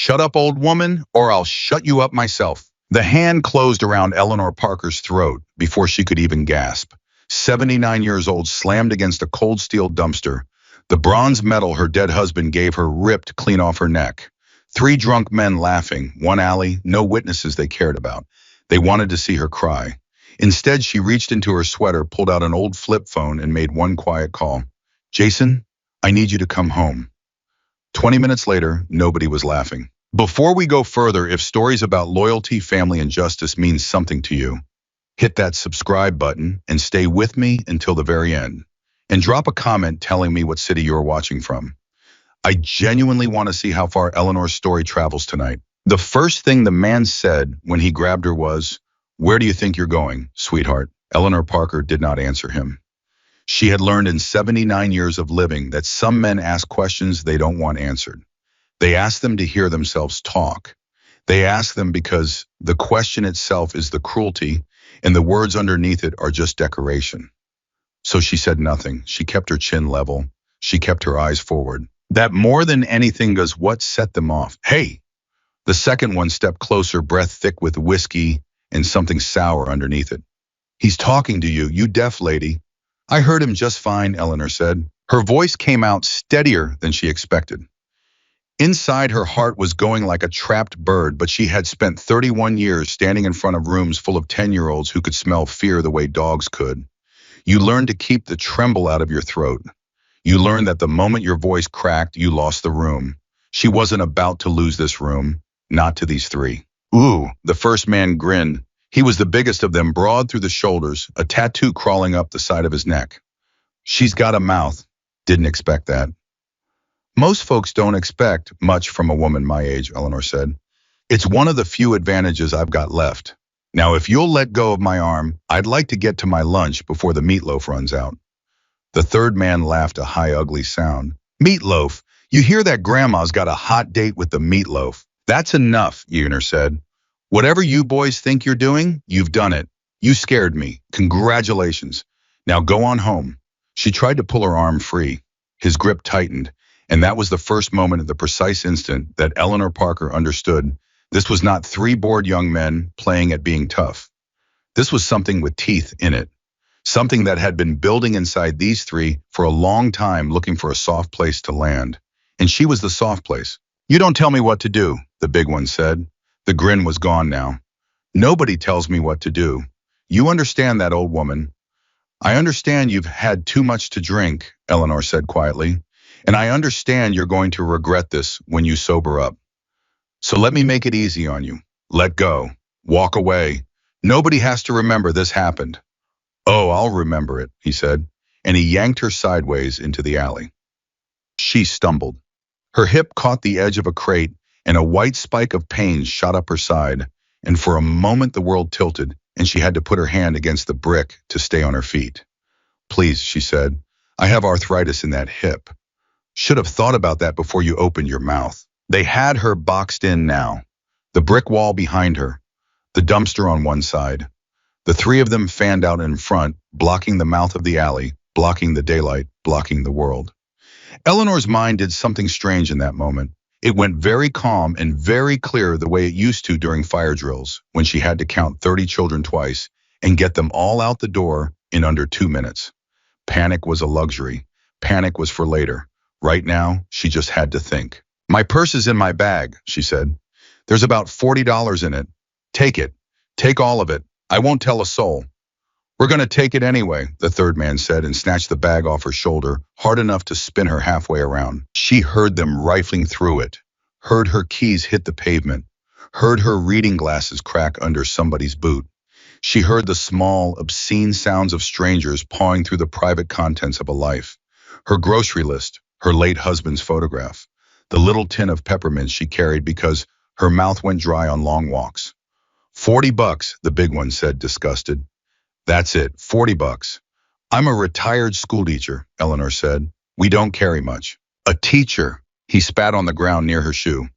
Shut up, old woman, or I'll shut you up myself. The hand closed around Eleanor Parker's throat before she could even gasp. 79 years old, slammed against a cold steel dumpster. The bronze medal her dead husband gave her ripped clean off her neck. 3 drunk men laughing, one alley, no witnesses they cared about. They wanted to see her cry. Instead, she reached into her sweater, pulled out an old flip phone, and made one quiet call. Jason, I need you to come home. 20 minutes later, nobody was laughing. Before we go further, if stories about loyalty, family, and justice mean something to you, hit that subscribe button and stay with me until the very end. And drop a comment telling me what city you're watching from. I genuinely want to see how far Eleanor's story travels tonight. The first thing the man said when he grabbed her was, "Where do you think you're going, sweetheart?" Eleanor Parker did not answer him. She had learned in 79 years of living that some men ask questions they don't want answered. They ask them to hear themselves talk. They ask them because the question itself is the cruelty, and the words underneath it are just decoration. So she said nothing. She kept her chin level. She kept her eyes forward. That more than anything was what set them off. "Hey!" The second one stepped closer, breath thick with whiskey and something sour underneath it. "He's talking to you, you deaf lady." "I heard him just fine," Eleanor said. Her voice came out steadier than she expected. Inside, her heart was going like a trapped bird, but she had spent 31 years standing in front of rooms full of 10-year-olds who could smell fear the way dogs could. You learn to keep the tremble out of your throat. You learn that the moment your voice cracked, you lost the room. She wasn't about to lose this room, not to these 3. "Ooh," the first man grinned. He was the biggest of them, broad through the shoulders, a tattoo crawling up the side of his neck. "She's got a mouth." "Didn't expect that." "Most folks don't expect much from a woman my age," Eleanor said. "It's one of the few advantages I've got left. Now, if you'll let go of my arm, I'd like to get to my lunch before the meatloaf runs out." The third man laughed a high, ugly sound. "Meatloaf? You hear that? Grandma's got a hot date with the meatloaf." "That's enough," Eugner said. "Whatever you boys think you're doing, you've done it. You scared me. Congratulations. Now go on home." She tried to pull her arm free. His grip tightened, and that was the first moment at the precise instant that Eleanor Parker understood this was not 3 bored young men playing at being tough. This was something with teeth in it. Something that had been building inside these 3 for a long time, looking for a soft place to land. And she was the soft place. "You don't tell me what to do," the big one said. The grin was gone now. "Nobody tells me what to do. You understand that, old woman?" "I understand you've had too much to drink," Eleanor said quietly. "And I understand you're going to regret this when you sober up. So let me make it easy on you. Let go. Walk away. Nobody has to remember this happened." "Oh, I'll remember it," he said, and he yanked her sideways into the alley. She stumbled. Her hip caught the edge of a crate, and a white spike of pain shot up her side, and for a moment the world tilted, and she had to put her hand against the brick to stay on her feet. "Please," she said, "I have arthritis in that hip. Should have thought about that before you opened your mouth." They had her boxed in now. The brick wall behind her, the dumpster on one side. The 3 of them fanned out in front, blocking the mouth of the alley, blocking the daylight, blocking the world. Eleanor's mind did something strange in that moment. It went very calm and very clear the way it used to during fire drills, when she had to count 30 children twice and get them all out the door in under 2 minutes. Panic was a luxury. Panic was for later. Right now, she just had to think. "My purse is in my bag," she said. "There's about $40 in it. Take it. Take all of it. I won't tell a soul." "We're going to take it anyway," the third man said, and snatched the bag off her shoulder, hard enough to spin her halfway around. She heard them rifling through it, heard her keys hit the pavement, heard her reading glasses crack under somebody's boot. She heard the small, obscene sounds of strangers pawing through the private contents of a life. Her grocery list, her late husband's photograph, the little tin of peppermints she carried because her mouth went dry on long walks. $40, the big one said, disgusted. "That's it, $40. I'm a retired schoolteacher," Eleanor said. "We don't carry much." "A teacher," he spat on the ground near her shoe.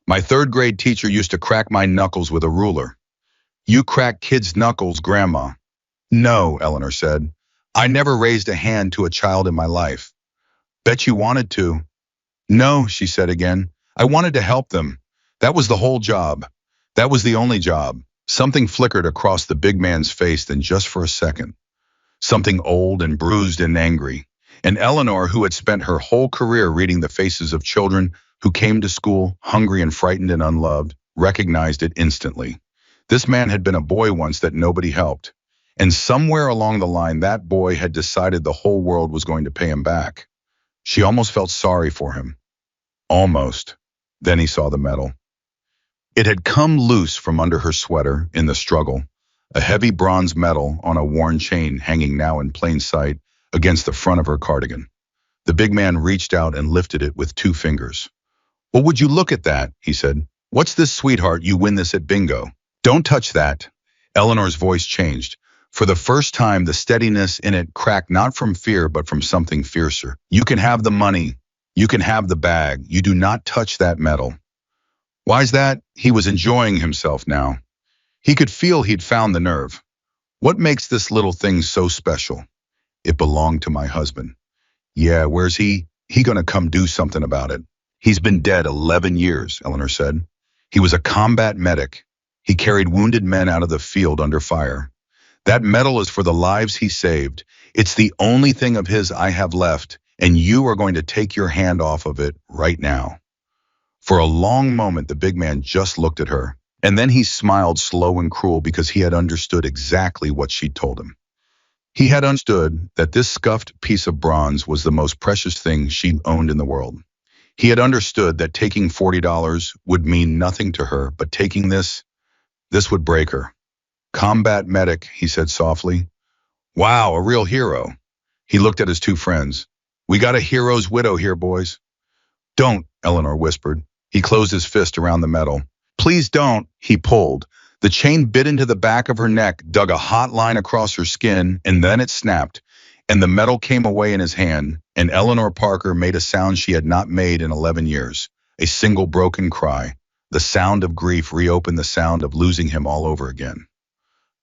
"My 3rd grade teacher used to crack my knuckles with a ruler." "You crack kids' knuckles, Grandma." "No," Eleanor said. "I never raised a hand to a child in my life." "Bet you wanted to." "No," she said again. "I wanted to help them. That was the whole job. That was the only job. Something flickered across the big man's face then just for a second. Something old and bruised and angry. And Eleanor, who had spent her whole career reading the faces of children who came to school hungry and frightened and unloved, recognized it instantly. This man had been a boy once that nobody helped. And somewhere along the line, that boy had decided the whole world was going to pay him back. She almost felt sorry for him. Almost. Then he saw the medal. It had come loose from under her sweater in the struggle, a heavy bronze medal on a worn chain hanging now in plain sight against the front of her cardigan. The big man reached out and lifted it with 2 fingers. "Well, would you look at that?" he said. "What's this, sweetheart? You win this at bingo." "Don't touch that." Eleanor's voice changed. For the first time, the steadiness in it cracked not from fear, but from something fiercer. "You can have the money. You can have the bag. You do not touch that medal." Why's that? He was enjoying himself now. He could feel he'd found the nerve. "What makes this little thing so special?" "It belonged to my husband." "Yeah, where's he? He gonna come do something about it." "He's been dead 11 years, Eleanor said. "He was a combat medic. He carried wounded men out of the field under fire. That medal is for the lives he saved. It's the only thing of his I have left, and you are going to take your hand off of it right now." For a long moment, the big man just looked at her, and then he smiled slow and cruel because he had understood exactly what she'd told him. He had understood that this scuffed piece of bronze was the most precious thing she owned in the world. He had understood that taking $40 would mean nothing to her, but taking this would break her. "Combat medic," he said softly. "Wow, a real hero." He looked at his 2 friends. "We got a hero's widow here, boys." "Don't," Eleanor whispered. He closed his fist around the medal. "Please don't." He pulled. The chain bit into the back of her neck, dug a hot line across her skin, and then it snapped, and the medal came away in his hand, and Eleanor Parker made a sound she had not made in 11 years, a single broken cry. The sound of grief reopened the sound of losing him all over again.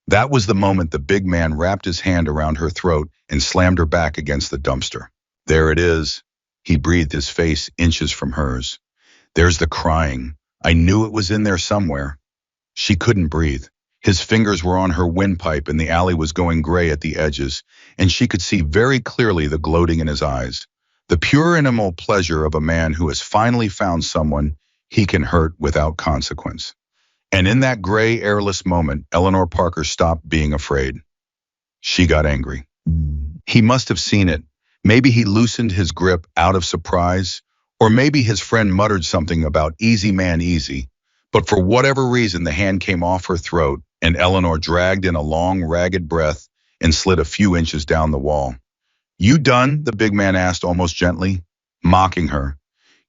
That was the moment the big man wrapped his hand around her throat and slammed her back against the dumpster. "There it is." He breathed, his face inches from hers. "There's the crying. I knew it was in there somewhere." She couldn't breathe. His fingers were on her windpipe and the alley was going gray at the edges, and she could see very clearly the gloating in his eyes. The pure animal pleasure of a man who has finally found someone he can hurt without consequence. And in that gray, airless moment, Eleanor Parker stopped being afraid. She got angry. He must have seen it. Maybe he loosened his grip out of surprise, or maybe his friend muttered something about easy man easy. But for whatever reason, the hand came off her throat, and Eleanor dragged in a long, ragged breath and slid a few inches down the wall. "You done?" the big man asked almost gently, mocking her.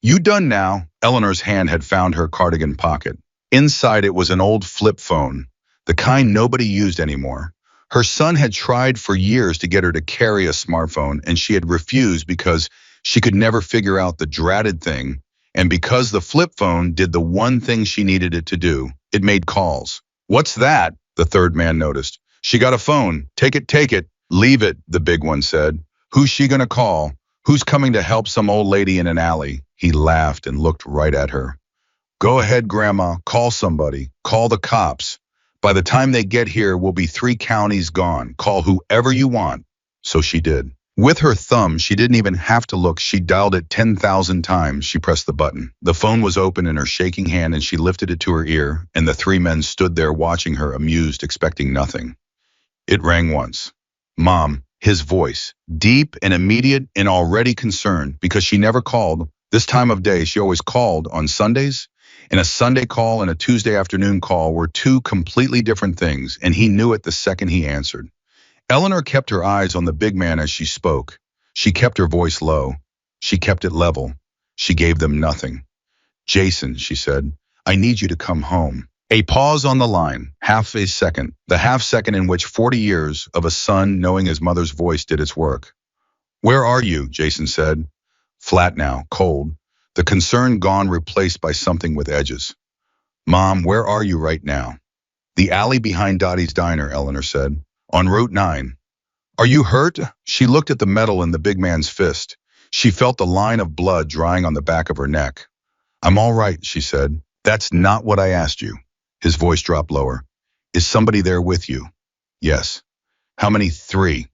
"You done now?" Eleanor's hand had found her cardigan pocket. Inside it was an old flip phone, the kind nobody used anymore. Her son had tried for years to get her to carry a smartphone, and she had refused because she could never figure out the dratted thing, and because the flip phone did the one thing she needed it to do. It made calls. "What's that?" the third man noticed. "She got a phone. Take it, take it." "Leave it," the big one said. "Who's she gonna call? Who's coming to help some old lady in an alley?" He laughed and looked right at her. "Go ahead, Grandma. Call somebody. Call the cops. By the time they get here, we'll be 3 counties gone. Call whoever you want." So she did. With her thumb, she didn't even have to look. She dialed it 10,000 times. She pressed the button. The phone was open in her shaking hand, and she lifted it to her ear, and the 3 men stood there watching her, amused, expecting nothing. It rang once. "Mom," his voice, deep and immediate and already concerned, because she never called this time of day. She always called on Sundays, and a Sunday call and a Tuesday afternoon call were 2 completely different things, and he knew it the second he answered. Eleanor kept her eyes on the big man as she spoke. She kept her voice low. She kept it level. She gave them nothing. "Jason," she said, "I need you to come home." A pause on the line, half a second, the half second in which 40 years of a son knowing his mother's voice did its work. "Where are you?" Jason said. Flat now, cold, the concern gone, replaced by something with edges. "Mom, where are you right now?" "The alley behind Dottie's diner," Eleanor said. "On Route 9. "Are you hurt?" She looked at the metal in the big man's fist. She felt the line of blood drying on the back of her neck. "I'm all right," she said. That's not what I asked you. His voice dropped lower. Is somebody there with you? Yes. How many? 3.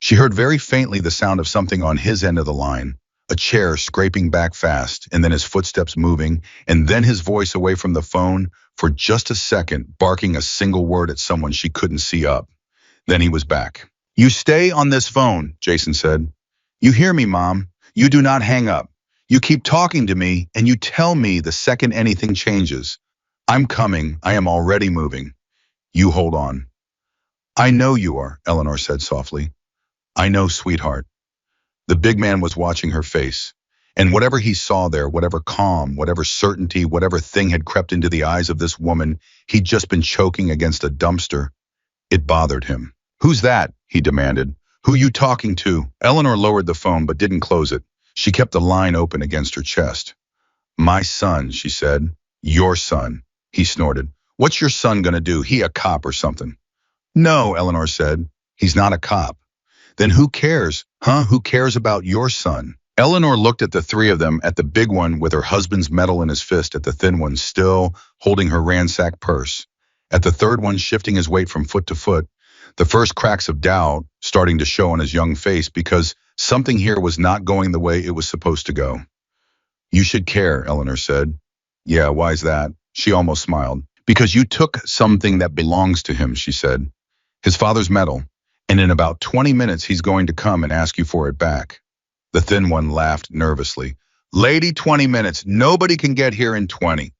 She heard very faintly the sound of something on his end of the line, a chair scraping back fast, and then his footsteps moving, and then his voice away from the phone for just a second, barking a single word at someone she couldn't see up. Then he was back. You stay on this phone, Jason said. You hear me, Mom? You do not hang up. You keep talking to me, and you tell me the second anything changes. I'm coming. I am already moving. You hold on. I know you are, Eleanor said softly. I know, sweetheart. The big man was watching her face. And whatever he saw there, whatever calm, whatever certainty, whatever thing had crept into the eyes of this woman he'd just been choking against a dumpster, it bothered him. Who's that? He demanded. Who you talking to? Eleanor lowered the phone but didn't close it. She kept the line open against her chest. My son, she said. Your son, he snorted. What's your son gonna do? He a cop or something? No, Eleanor said. He's not a cop. Then who cares? Huh? Who cares about your son? Eleanor looked at the 3 of them, at the big one with her husband's medal in his fist, at the thin one still holding her ransacked purse, at the third one shifting his weight from foot to foot, the first cracks of doubt starting to show on his young face because something here was not going the way it was supposed to go. You should care, Eleanor said. Yeah, why's that? She almost smiled. Because you took something that belongs to him, she said. His father's medal. And in about 20 minutes, he's going to come and ask you for it back. The thin one laughed nervously. Lady, 20 minutes. Nobody can get here in 20.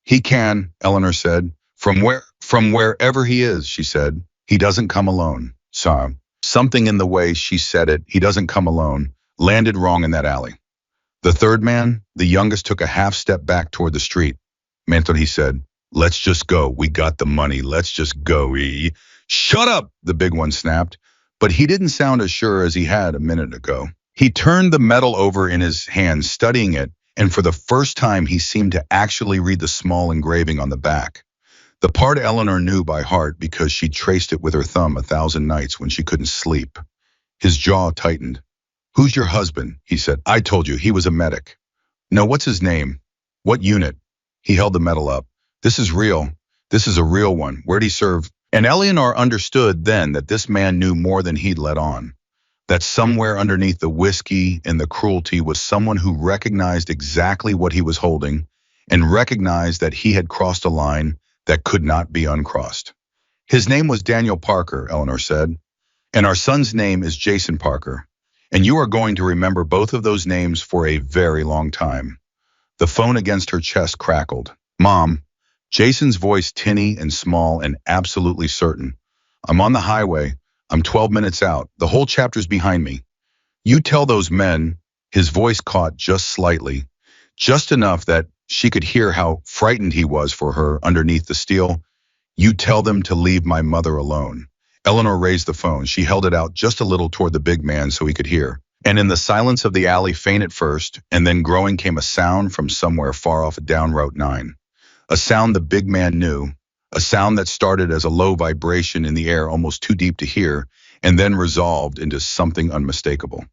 He can, Eleanor said. From wherever he is, she said. He doesn't come alone. Something in the way she said it, he doesn't come alone, landed wrong in that alley. The third man, the youngest, took a half step back toward the street. Manton, he said, let's just go. We got the money. Let's just go. Shut up, the big one snapped. But he didn't sound as sure as he had a minute ago. He turned the medal over in his hand, studying it, and for the first time he seemed to actually read the small engraving on the back. The part Eleanor knew by heart because she traced it with her thumb 1,000 nights when she couldn't sleep. His jaw tightened. Who's your husband? He said. I told you, he was a medic. No, what's his name? What unit? He held the medal up. This is real. This is a real one. Where'd he serve? And Eleanor understood then that this man knew more than he'd let on. That somewhere underneath the whiskey and the cruelty was someone who recognized exactly what he was holding and recognized that he had crossed a line that could not be uncrossed. His name was Daniel Parker, Eleanor said, and our son's name is Jason Parker, and you are going to remember both of those names for a very long time. The phone against her chest crackled. Mom, Jason's voice tinny and small and absolutely certain. I'm on the highway. I'm 12 minutes out. The whole chapter's behind me. You tell those men, his voice caught just slightly, just enough that she could hear how frightened he was for her underneath the steel. You tell them to leave my mother alone. Eleanor raised the phone. She held it out just a little toward the big man so he could hear. And in the silence of the alley, faint at first, and then growing, came a sound from somewhere far off down Route 9. A sound the big man knew, a sound that started as a low vibration in the air almost too deep to hear, and then resolved into something unmistakable.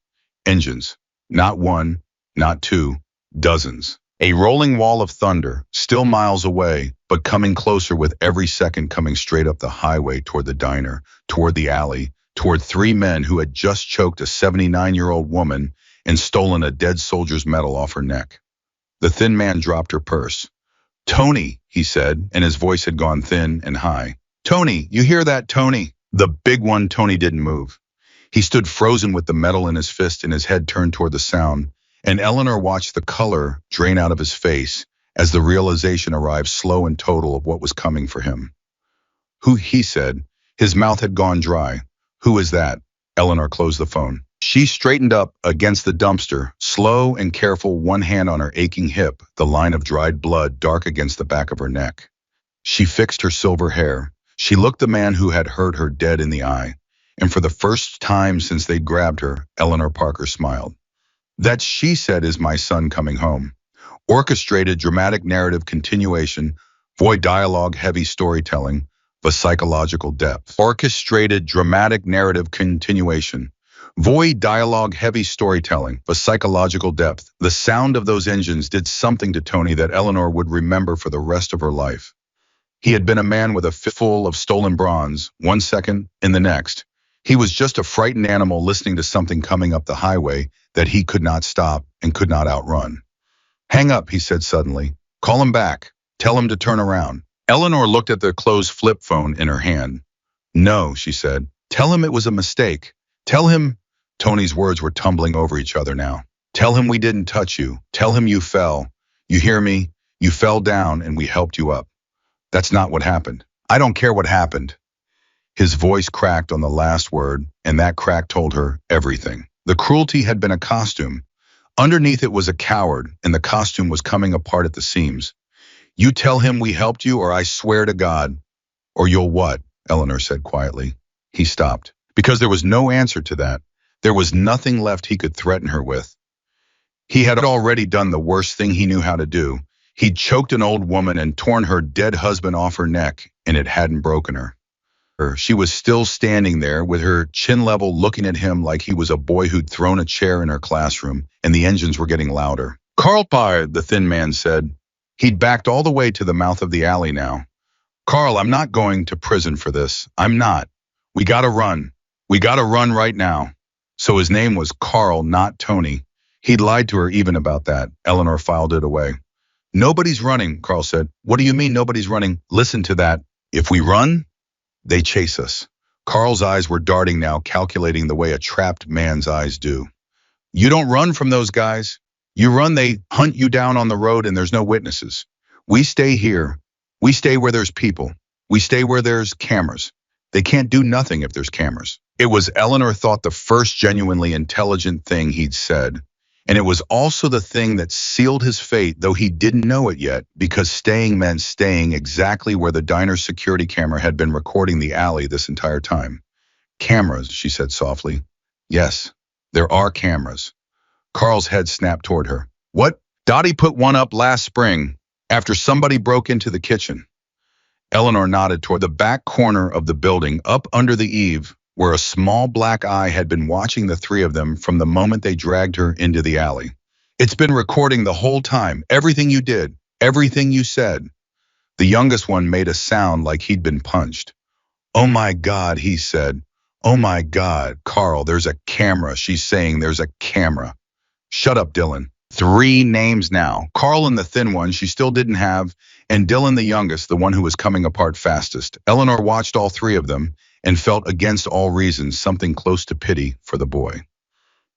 Engines. Not one, not 2, dozens. A rolling wall of thunder, still miles away, but coming closer with every second, coming straight up the highway toward the diner, toward the alley, toward 3 men who had just choked a 79-year-old woman and stolen a dead soldier's medal off her neck. The thin man dropped her purse. Tony, he said, and his voice had gone thin and high. Tony, you hear that, Tony? The big one. Tony didn't move. He stood frozen with the medal in his fist and his head turned toward the sound, and Eleanor watched the color drain out of his face as the realization arrived slow and total of what was coming for him. Who, he said. His mouth had gone dry. Who is that? Eleanor closed the phone. She straightened up against the dumpster, slow and careful, one hand on her aching hip, the line of dried blood dark against the back of her neck. She fixed her silver hair. She looked the man who had hurt her dead in the eye, and for the first time since they'd grabbed her, Eleanor Parker smiled. That, she said, is my son coming home. Orchestrated dramatic narrative continuation, void dialogue, heavy storytelling, but psychological depth. Orchestrated dramatic narrative continuation, Void dialogue, heavy storytelling, but psychological depth. The sound of those engines did something to Tony that Eleanor would remember for the rest of her life. He had been a man with a fistful of stolen bronze, 1 second, in the next. He was just a frightened animal listening to something coming up the highway that he could not stop and could not outrun. Hang up, he said suddenly. Call him back. Tell him to turn around. Eleanor looked at the closed flip phone in her hand. No, she said. Tell him it was a mistake. Tell him. Tony's words were tumbling over each other now. Tell him we didn't touch you. Tell him you fell. You hear me? You fell down and we helped you up. That's not what happened. I don't care what happened. His voice cracked on the last word, and that crack told her everything. The cruelty had been a costume. Underneath it was a coward, and the costume was coming apart at the seams. You tell him we helped you, or I swear to God. Or you'll what? Eleanor said quietly. He stopped, because there was no answer to that. There was nothing left he could threaten her with. He had already done the worst thing he knew how to do. He'd choked an old woman and torn her dead husband off her neck, and it hadn't broken her. She was still standing there with her chin level looking at him like he was a boy who'd thrown a chair in her classroom, and the engines were getting louder. Carl, the thin man said. He'd backed all the way to the mouth of the alley now. Carl, I'm not going to prison for this. I'm not. We gotta run. We gotta run right now. So his name was Carl, not Tony. He'd lied to her even about that. Eleanor filed it away. Nobody's running, Carl said. What do you mean nobody's running? Listen to that. If we run, they chase us. Carl's eyes were darting now, calculating the way a trapped man's eyes do. You don't run from those guys. You run, they hunt you down on the road and there's no witnesses. We stay here. We stay where there's people. We stay where there's cameras. They can't do nothing if there's cameras. It was, Eleanor thought, the first genuinely intelligent thing he'd said. And it was also the thing that sealed his fate, though he didn't know it yet, because staying meant staying exactly where the diner's security camera had been recording the alley this entire time. Cameras, she said softly. Yes, there are cameras. Carl's head snapped toward her. What? Dottie put one up last spring, after somebody broke into the kitchen. Eleanor nodded toward the back corner of the building, up under the eave, where a small black eye had been watching the three of them from the moment they dragged her into the alley. It's been recording the whole time, everything you did, everything you said. The youngest one made a sound like he'd been punched. Oh my God, he said. Oh my God, Carl, there's a camera. She's saying there's a camera. Shut up, Dylan. 3 names now. Carl and the thin one she still didn't have, and Dylan the youngest, the one who was coming apart fastest. Eleanor watched all 3 of them and felt against all reasons something close to pity for the boy.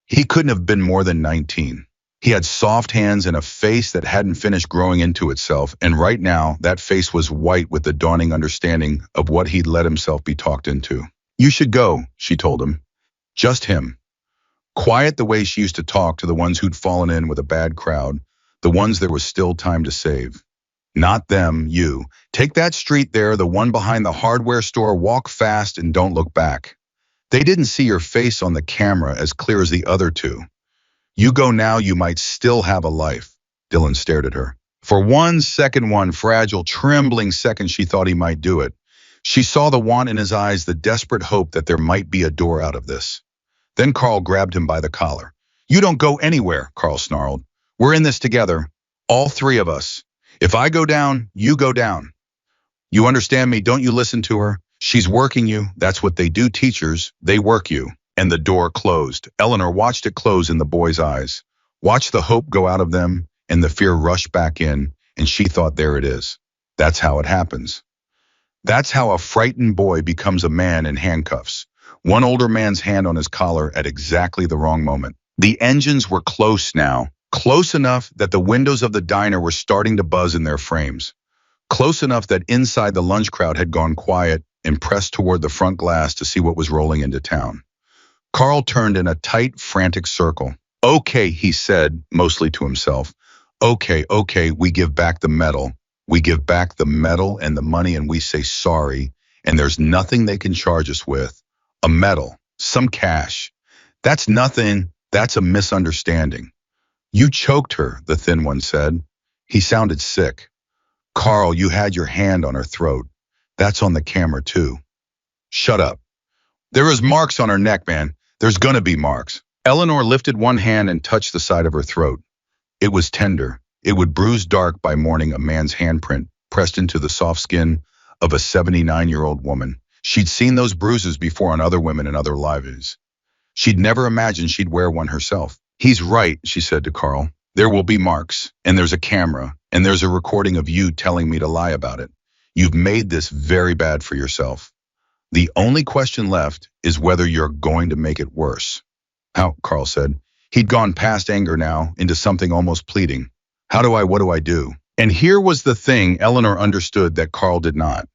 He couldn't have been more than 19. He had soft hands and a face that hadn't finished growing into itself, and right now that face was white with the dawning understanding of what he'd let himself be talked into. You should go, she told him. Just him. Quiet the way she used to talk to the ones who'd fallen in with a bad crowd, the ones there was still time to save. Not them, you. Take that street there, the one behind the hardware store, walk fast and don't look back. They didn't see your face on the camera as clear as the other 2. You go now, you might still have a life. Dylan stared at her. For 1 second, one fragile, trembling second, she thought he might do it. She saw the want in his eyes, the desperate hope that there might be a door out of this. Then Carl grabbed him by the collar. You don't go anywhere, Carl snarled. We're in this together, all 3 of us. If I go down, you go down. You understand me? Don't you listen to her? She's working you. That's what they do, teachers. They work you. And the door closed. Eleanor watched it close in the boy's eyes. Watched the hope go out of them and the fear rush back in, and she thought, there it is. That's how it happens. That's how a frightened boy becomes a man in handcuffs. One older man's hand on his collar at exactly the wrong moment. The engines were close now, close enough that the windows of the diner were starting to buzz in their frames. Close enough that inside the lunch crowd had gone quiet and pressed toward the front glass to see what was rolling into town. Carl turned in a tight, frantic circle. Okay, he said, mostly to himself. Okay, we give back the medal. We give back the medal and the money and we say sorry, and there's nothing they can charge us with. A medal, some cash. That's nothing, that's a misunderstanding. You choked her, the thin one said. He sounded sick. Carl, you had your hand on her throat. That's on the camera too. Shut up. There is marks on her neck, man. There's gonna be marks. Eleanor lifted one hand and touched the side of her throat. It was tender. It would bruise dark by morning, a man's handprint pressed into the soft skin of a 79-year-old woman. She'd seen those bruises before on other women in other lives. She'd never imagined she'd wear one herself. He's right, she said to Carl. There will be marks, and there's a camera, and there's a recording of you telling me to lie about it. You've made this very bad for yourself. The only question left is whether you're going to make it worse. How? Carl said. He'd gone past anger now into something almost pleading. What do I do? And here was the thing Eleanor understood that Carl did not.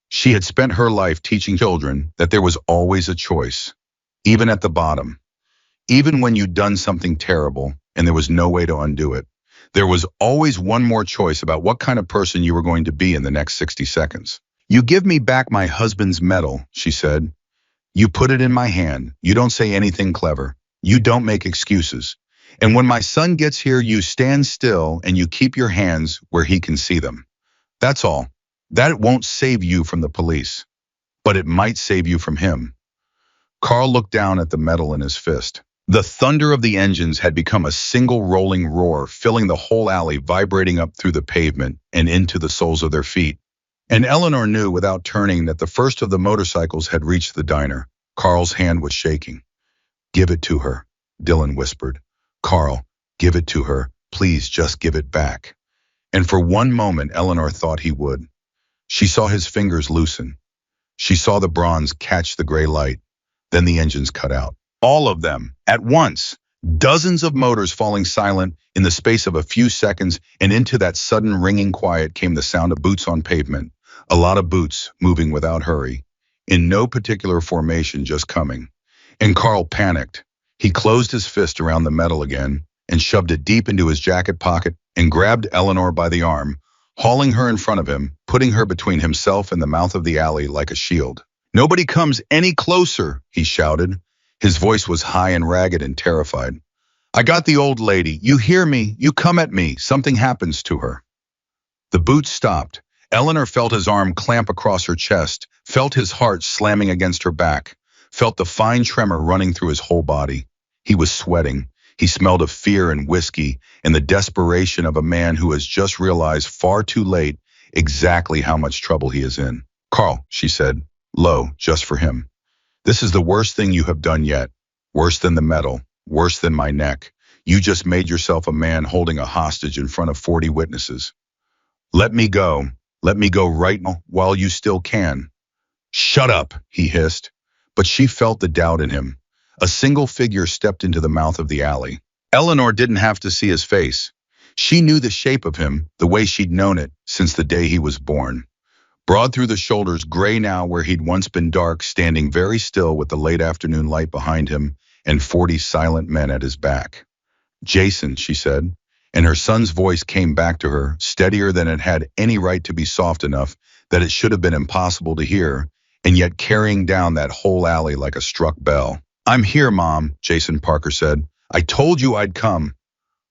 She had spent her life teaching children that there was always a choice, even at the bottom. Even when you'd done something terrible and there was no way to undo it, there was always one more choice about what kind of person you were going to be in the next 60 seconds. You give me back my husband's medal, she said. You put it in my hand. You don't say anything clever. You don't make excuses. And when my son gets here, you stand still and you keep your hands where he can see them. That's all. That won't save you from the police, but it might save you from him. Carl looked down at the medal in his fist. The thunder of the engines had become a single rolling roar, filling the whole alley, vibrating up through the pavement and into the soles of their feet. And Eleanor knew without turning that the first of the motorcycles had reached the diner. Carl's hand was shaking. Give it to her, Dylan whispered. Carl, give it to her. Please just give it back. And for one moment, Eleanor thought he would. She saw his fingers loosen. She saw the bronze catch the gray light. Then the engines cut out. All of them, at once. Dozens of motors falling silent in the space of a few seconds, and into that sudden ringing quiet came the sound of boots on pavement. A lot of boots moving without hurry. In no particular formation, just coming. And Carl panicked. He closed his fist around the metal again and shoved it deep into his jacket pocket and grabbed Eleanor by the arm, hauling her in front of him, putting her between himself and the mouth of the alley like a shield. Nobody comes any closer, he shouted. His voice was high and ragged and terrified. I got the old lady. You hear me? You come at me. Something happens to her. The boots stopped. Eleanor felt his arm clamp across her chest, felt his heart slamming against her back, felt the fine tremor running through his whole body. He was sweating. He smelled of fear and whiskey and the desperation of a man who has just realized far too late exactly how much trouble he is in. Carl, she said, low, just for him. This is the worst thing you have done yet. Worse than the medal, worse than my neck. You just made yourself a man holding a hostage in front of 40 witnesses. Let me go. Let me go right now while you still can. Shut up, he hissed. But she felt the doubt in him. A single figure stepped into the mouth of the alley. Eleanor didn't have to see his face. She knew the shape of him, the way she'd known it since the day he was born. Broad through the shoulders, gray now where he'd once been dark, standing very still with the late afternoon light behind him and 40 silent men at his back. Jason, she said, and her son's voice came back to her, steadier than it had any right to be, soft enough that it should have been impossible to hear, and yet carrying down that whole alley like a struck bell. I'm here, Mom, Jason Parker said. I told you I'd come.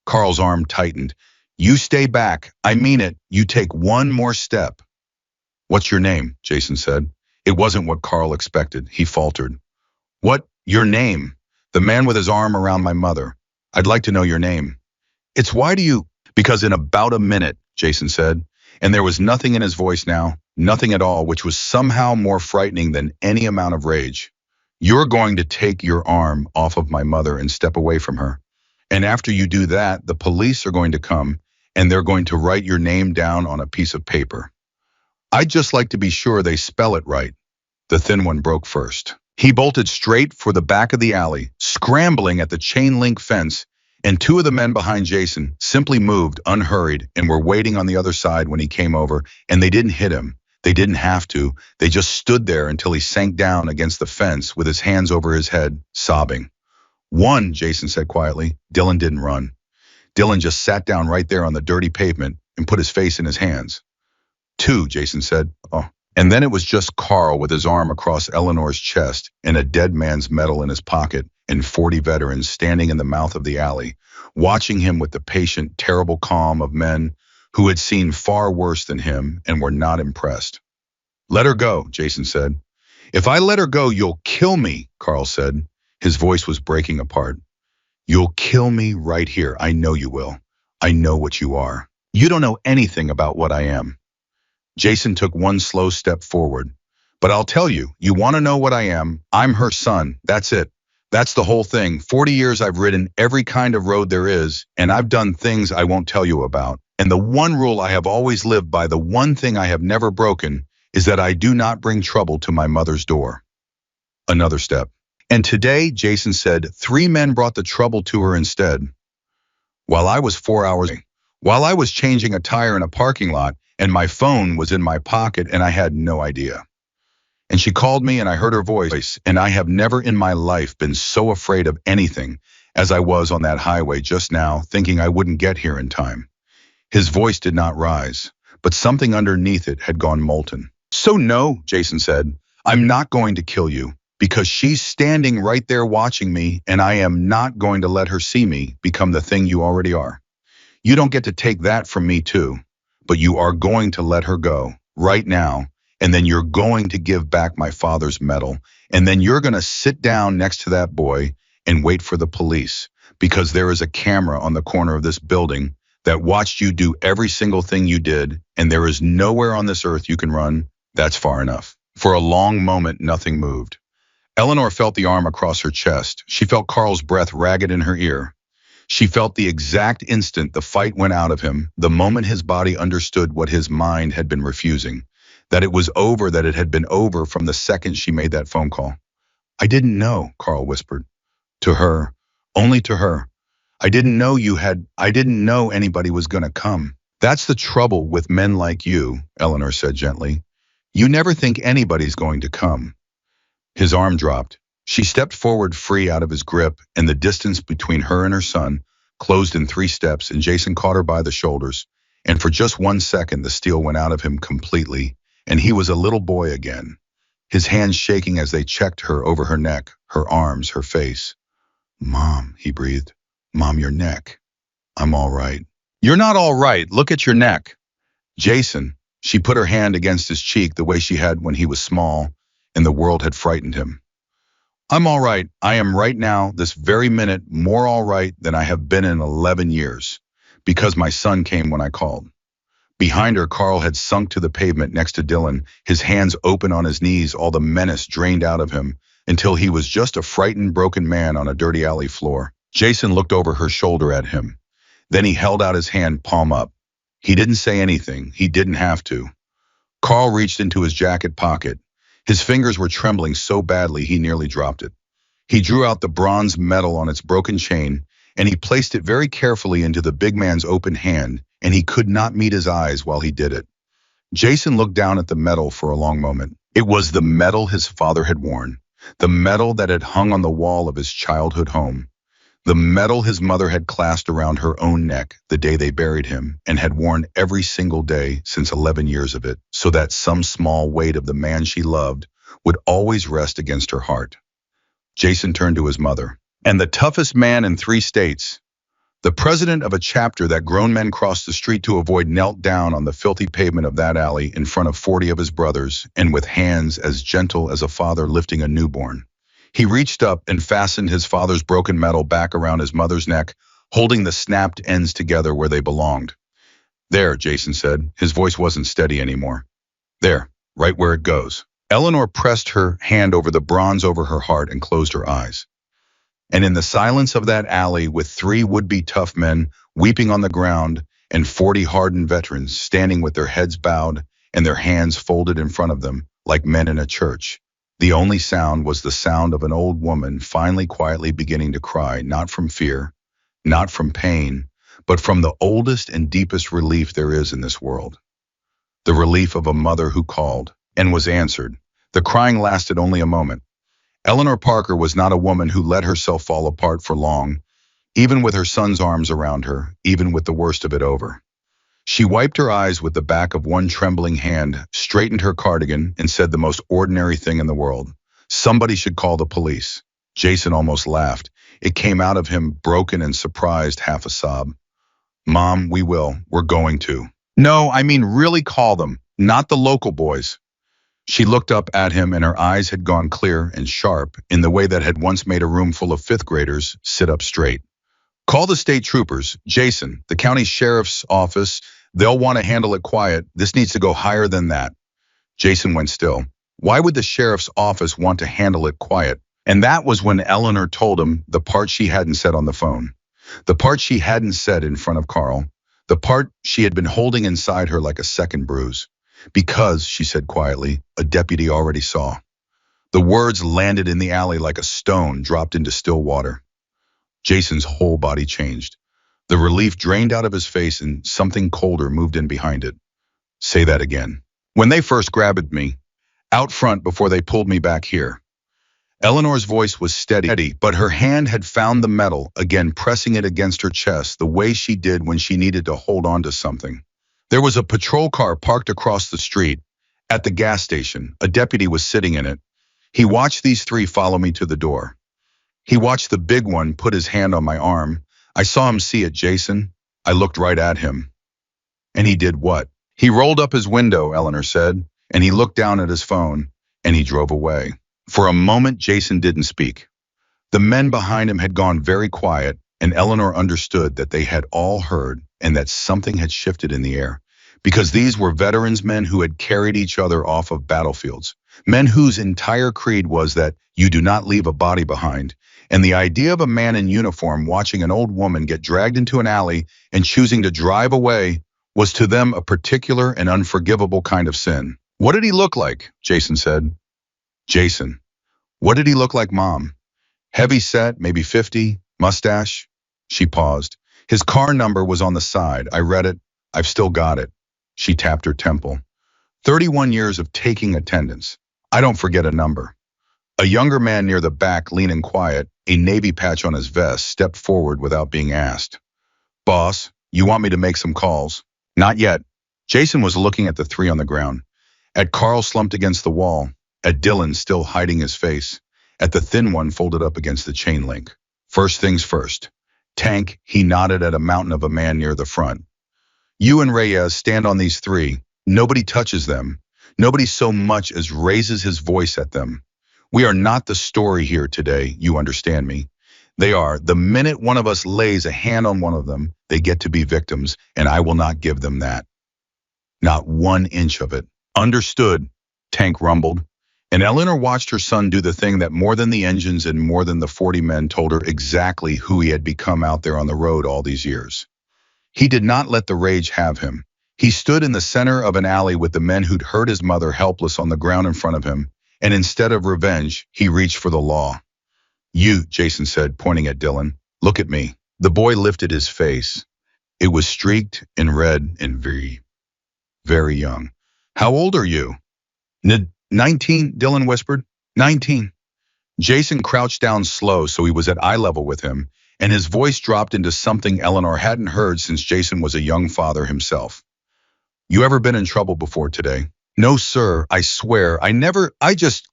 Carl's arm tightened. You stay back. I mean it. You take one more step. What's your name? Jason said. It wasn't what Carl expected. He faltered. What? Your name? The man with his arm around my mother. I'd like to know your name. It's why do you? Because in about a minute, Jason said, and there was nothing in his voice now, nothing at all, which was somehow more frightening than any amount of rage. You're going to take your arm off of my mother and step away from her. And after you do that, the police are going to come and they're going to write your name down on a piece of paper. I'd just like to be sure they spell it right. The thin one broke first. He bolted straight for the back of the alley, scrambling at the chain link fence, and two of the men behind Jason simply moved unhurried and were waiting on the other side when he came over, and they didn't hit him. They didn't have to. They just stood there until he sank down against the fence with his hands over his head, sobbing. One, Jason said quietly. Dylan didn't run. Dylan just sat down right there on the dirty pavement and put his face in his hands. Two, Jason said. Oh. And then it was just Carl with his arm across Eleanor's chest and a dead man's medal in his pocket and 40 veterans standing in the mouth of the alley, watching him with the patient, terrible calm of men who had seen far worse than him and were not impressed. Let her go, Jason said. If I let her go, you'll kill me, Carl said. His voice was breaking apart. You'll kill me right here. I know you will. I know what you are. You don't know anything about what I am. Jason took one slow step forward. But I'll tell you, you want to know what I am? I'm her son. That's it. That's the whole thing. 40 years I've ridden every kind of road there is, and I've done things I won't tell you about. And the one rule I have always lived by, the one thing I have never broken, is that I do not bring trouble to my mother's door. Another step. And today, Jason said, 3 men brought the trouble to her instead. While I was 4 hours away, while I was changing a tire in a parking lot, and my phone was in my pocket and I had no idea. And she called me and I heard her voice, and I have never in my life been so afraid of anything as I was on that highway just now, thinking I wouldn't get here in time. His voice did not rise, but something underneath it had gone molten. So no, Jason said, I'm not going to kill you, because she's standing right there watching me, and I am not going to let her see me become the thing you already are. You don't get to take that from me too, but you are going to let her go right now, and then you're going to give back my father's medal, and then you're going to sit down next to that boy and wait for the police, because there is a camera on the corner of this building that watched you do every single thing you did, and there is nowhere on this earth you can run. That's far enough. For a long moment, nothing moved. Eleanor felt the arm across her chest. She felt Carl's breath ragged in her ear. She felt the exact instant the fight went out of him, the moment his body understood what his mind had been refusing, that it was over, that it had been over from the second she made that phone call. I didn't know, Carl whispered. To her, only to her. I didn't know anybody was going to come. That's the trouble with men like you, Eleanor said gently. You never think anybody's going to come. His arm dropped. She stepped forward, free out of his grip, and the distance between her and her son closed in 3 steps, and Jason caught her by the shoulders. And for just 1 second, the steel went out of him completely, and he was a little boy again, his hands shaking as they checked her over her neck, her arms, her face. Mom, he breathed. Mom, your neck. I'm all right. You're not all right. Look at your neck. Jason, she put her hand against his cheek the way she had when he was small and the world had frightened him. I'm all right. I am right now, this very minute, more all right than I have been in 11 years, because my son came when I called. Behind her, Carl had sunk to the pavement next to Dylan, his hands open on his knees, all the menace drained out of him, until he was just a frightened, broken man on a dirty alley floor. Jason looked over her shoulder at him. Then he held out his hand, palm up. He didn't say anything. He didn't have to. Carl reached into his jacket pocket. His fingers were trembling so badly he nearly dropped it. He drew out the bronze medal on its broken chain, and he placed it very carefully into the big man's open hand, and he could not meet his eyes while he did it. Jason looked down at the medal for a long moment. It was the medal his father had worn, the medal that had hung on the wall of his childhood home, the medal his mother had clasped around her own neck the day they buried him and had worn every single day since 11 years of it, so that some small weight of the man she loved would always rest against her heart. Jason turned to his mother. And the toughest man in 3 states, the president of a chapter that grown men crossed the street to avoid, knelt down on the filthy pavement of that alley in front of 40 of his brothers, and with hands as gentle as a father lifting a newborn, he reached up and fastened his father's broken medal back around his mother's neck, holding the snapped ends together where they belonged. There, Jason said. His voice wasn't steady anymore. There, right where it goes. Eleanor pressed her hand over the bronze over her heart and closed her eyes. And in the silence of that alley, with 3 would-be tough men weeping on the ground and 40 hardened veterans standing with their heads bowed and their hands folded in front of them like men in a church, the only sound was the sound of an old woman finally quietly beginning to cry, not from fear, not from pain, but from the oldest and deepest relief there is in this world. The relief of a mother who called and was answered. The crying lasted only a moment. Eleanor Parker was not a woman who let herself fall apart for long, even with her son's arms around her, even with the worst of it over. She wiped her eyes with the back of one trembling hand, straightened her cardigan, and said the most ordinary thing in the world. Somebody should call the police. Jason almost laughed. It came out of him, broken and surprised, half a sob. Mom, we will. We're going to. No, I mean really call them, not the local boys. She looked up at him and her eyes had gone clear and sharp in the way that had once made a room full of fifth graders sit up straight. Call the state troopers, Jason, the county sheriff's office. They'll want to handle it quiet. This needs to go higher than that. Jason went still. Why would the sheriff's office want to handle it quiet? And that was when Eleanor told him the part she hadn't said on the phone. The part she hadn't said in front of Carl. The part she had been holding inside her like a second bruise. Because, she said quietly, a deputy already saw. The words landed in the alley like a stone dropped into still water. Jason's whole body changed. The relief drained out of his face and something colder moved in behind it. Say that again. When they first grabbed me, out front before they pulled me back here. Eleanor's voice was steady, but her hand had found the metal, again pressing it against her chest the way she did when she needed to hold on to something. There was a patrol car parked across the street. At the gas station, a deputy was sitting in it. He watched these three follow me to the door. He watched the big one put his hand on my arm. I saw him see it, Jason. I looked right at him. And he did what? He rolled up his window, Eleanor said, and he looked down at his phone, and he drove away. For a moment, Jason didn't speak. The men behind him had gone very quiet, and Eleanor understood that they had all heard and that something had shifted in the air. Because these were veterans men who had carried each other off of battlefields. Men whose entire creed was that you do not leave a body behind. And the idea of a man in uniform watching an old woman get dragged into an alley and choosing to drive away was to them a particular and unforgivable kind of sin. What did he look like? Jason said. Jason. What did he look like, Mom? Heavy set, maybe 50, mustache? She paused. His car number was on the side. I read it. I've still got it. She tapped her temple. 31 years of taking attendance. I don't forget a number. A younger man near the back, lean and quiet, a navy patch on his vest, stepped forward without being asked. Boss, you want me to make some calls? Not yet. Jason was looking at the three on the ground. At Carl slumped against the wall. At Dylan still hiding his face. At the thin one folded up against the chain link. First things first. Tank, he nodded at a mountain of a man near the front. You and Reyes stand on these three. Nobody touches them. Nobody so much as raises his voice at them. We are not the story here today, you understand me. They are. The minute one of us lays a hand on one of them, they get to be victims, and I will not give them that. Not 1 inch of it. Understood, Tank rumbled. And Eleanor watched her son do the thing that more than the engines and more than the 40 men told her exactly who he had become out there on the road all these years. He did not let the rage have him. He stood in the center of an alley with the men who'd hurt his mother helpless on the ground in front of him, and instead of revenge, he reached for the law. You, Jason said, pointing at Dylan, look at me. The boy lifted his face. It was streaked in red and very, very young. How old are you? 19, Dylan whispered. 19. Jason crouched down slow so he was at eye level with him, and his voice dropped into something Eleanor hadn't heard since Jason was a young father himself. You ever been in trouble before today? No, sir, I swear.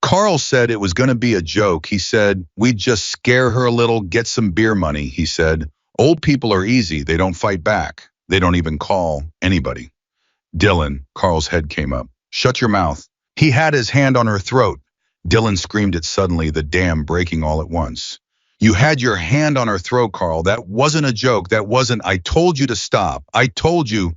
Carl said it was going to be a joke. He said, we'd just scare her a little, get some beer money, he said. Old people are easy. They don't fight back. They don't even call anybody. Dylan, Carl's head came up. Shut your mouth. He had his hand on her throat. Dylan screamed it suddenly, the dam breaking all at once. You had your hand on her throat, Carl. That wasn't a joke. I told you to stop. I told you.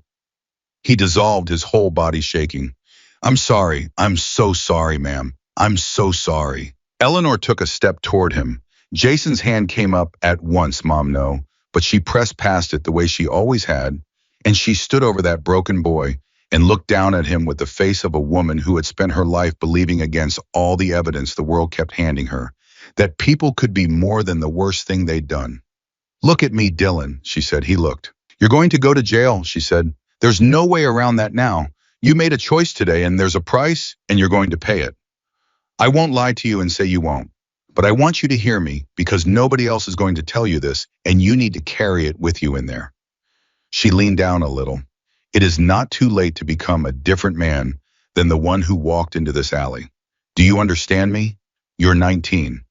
He dissolved, his whole body shaking. I'm sorry. I'm so sorry, ma'am. I'm so sorry. Eleanor took a step toward him. Jason's hand came up at once, Mom, no, but she pressed past it the way she always had, and she stood over that broken boy and looked down at him with the face of a woman who had spent her life believing against all the evidence the world kept handing her, that people could be more than the worst thing they'd done. Look at me, Dylan, she said. He looked. You're going to go to jail, she said. There's no way around that now. You made a choice today, and there's a price, and you're going to pay it. I won't lie to you and say you won't, but I want you to hear me because nobody else is going to tell you this, and you need to carry it with you in there. She leaned down a little. It is not too late to become a different man than the one who walked into this alley. Do you understand me? You're 19.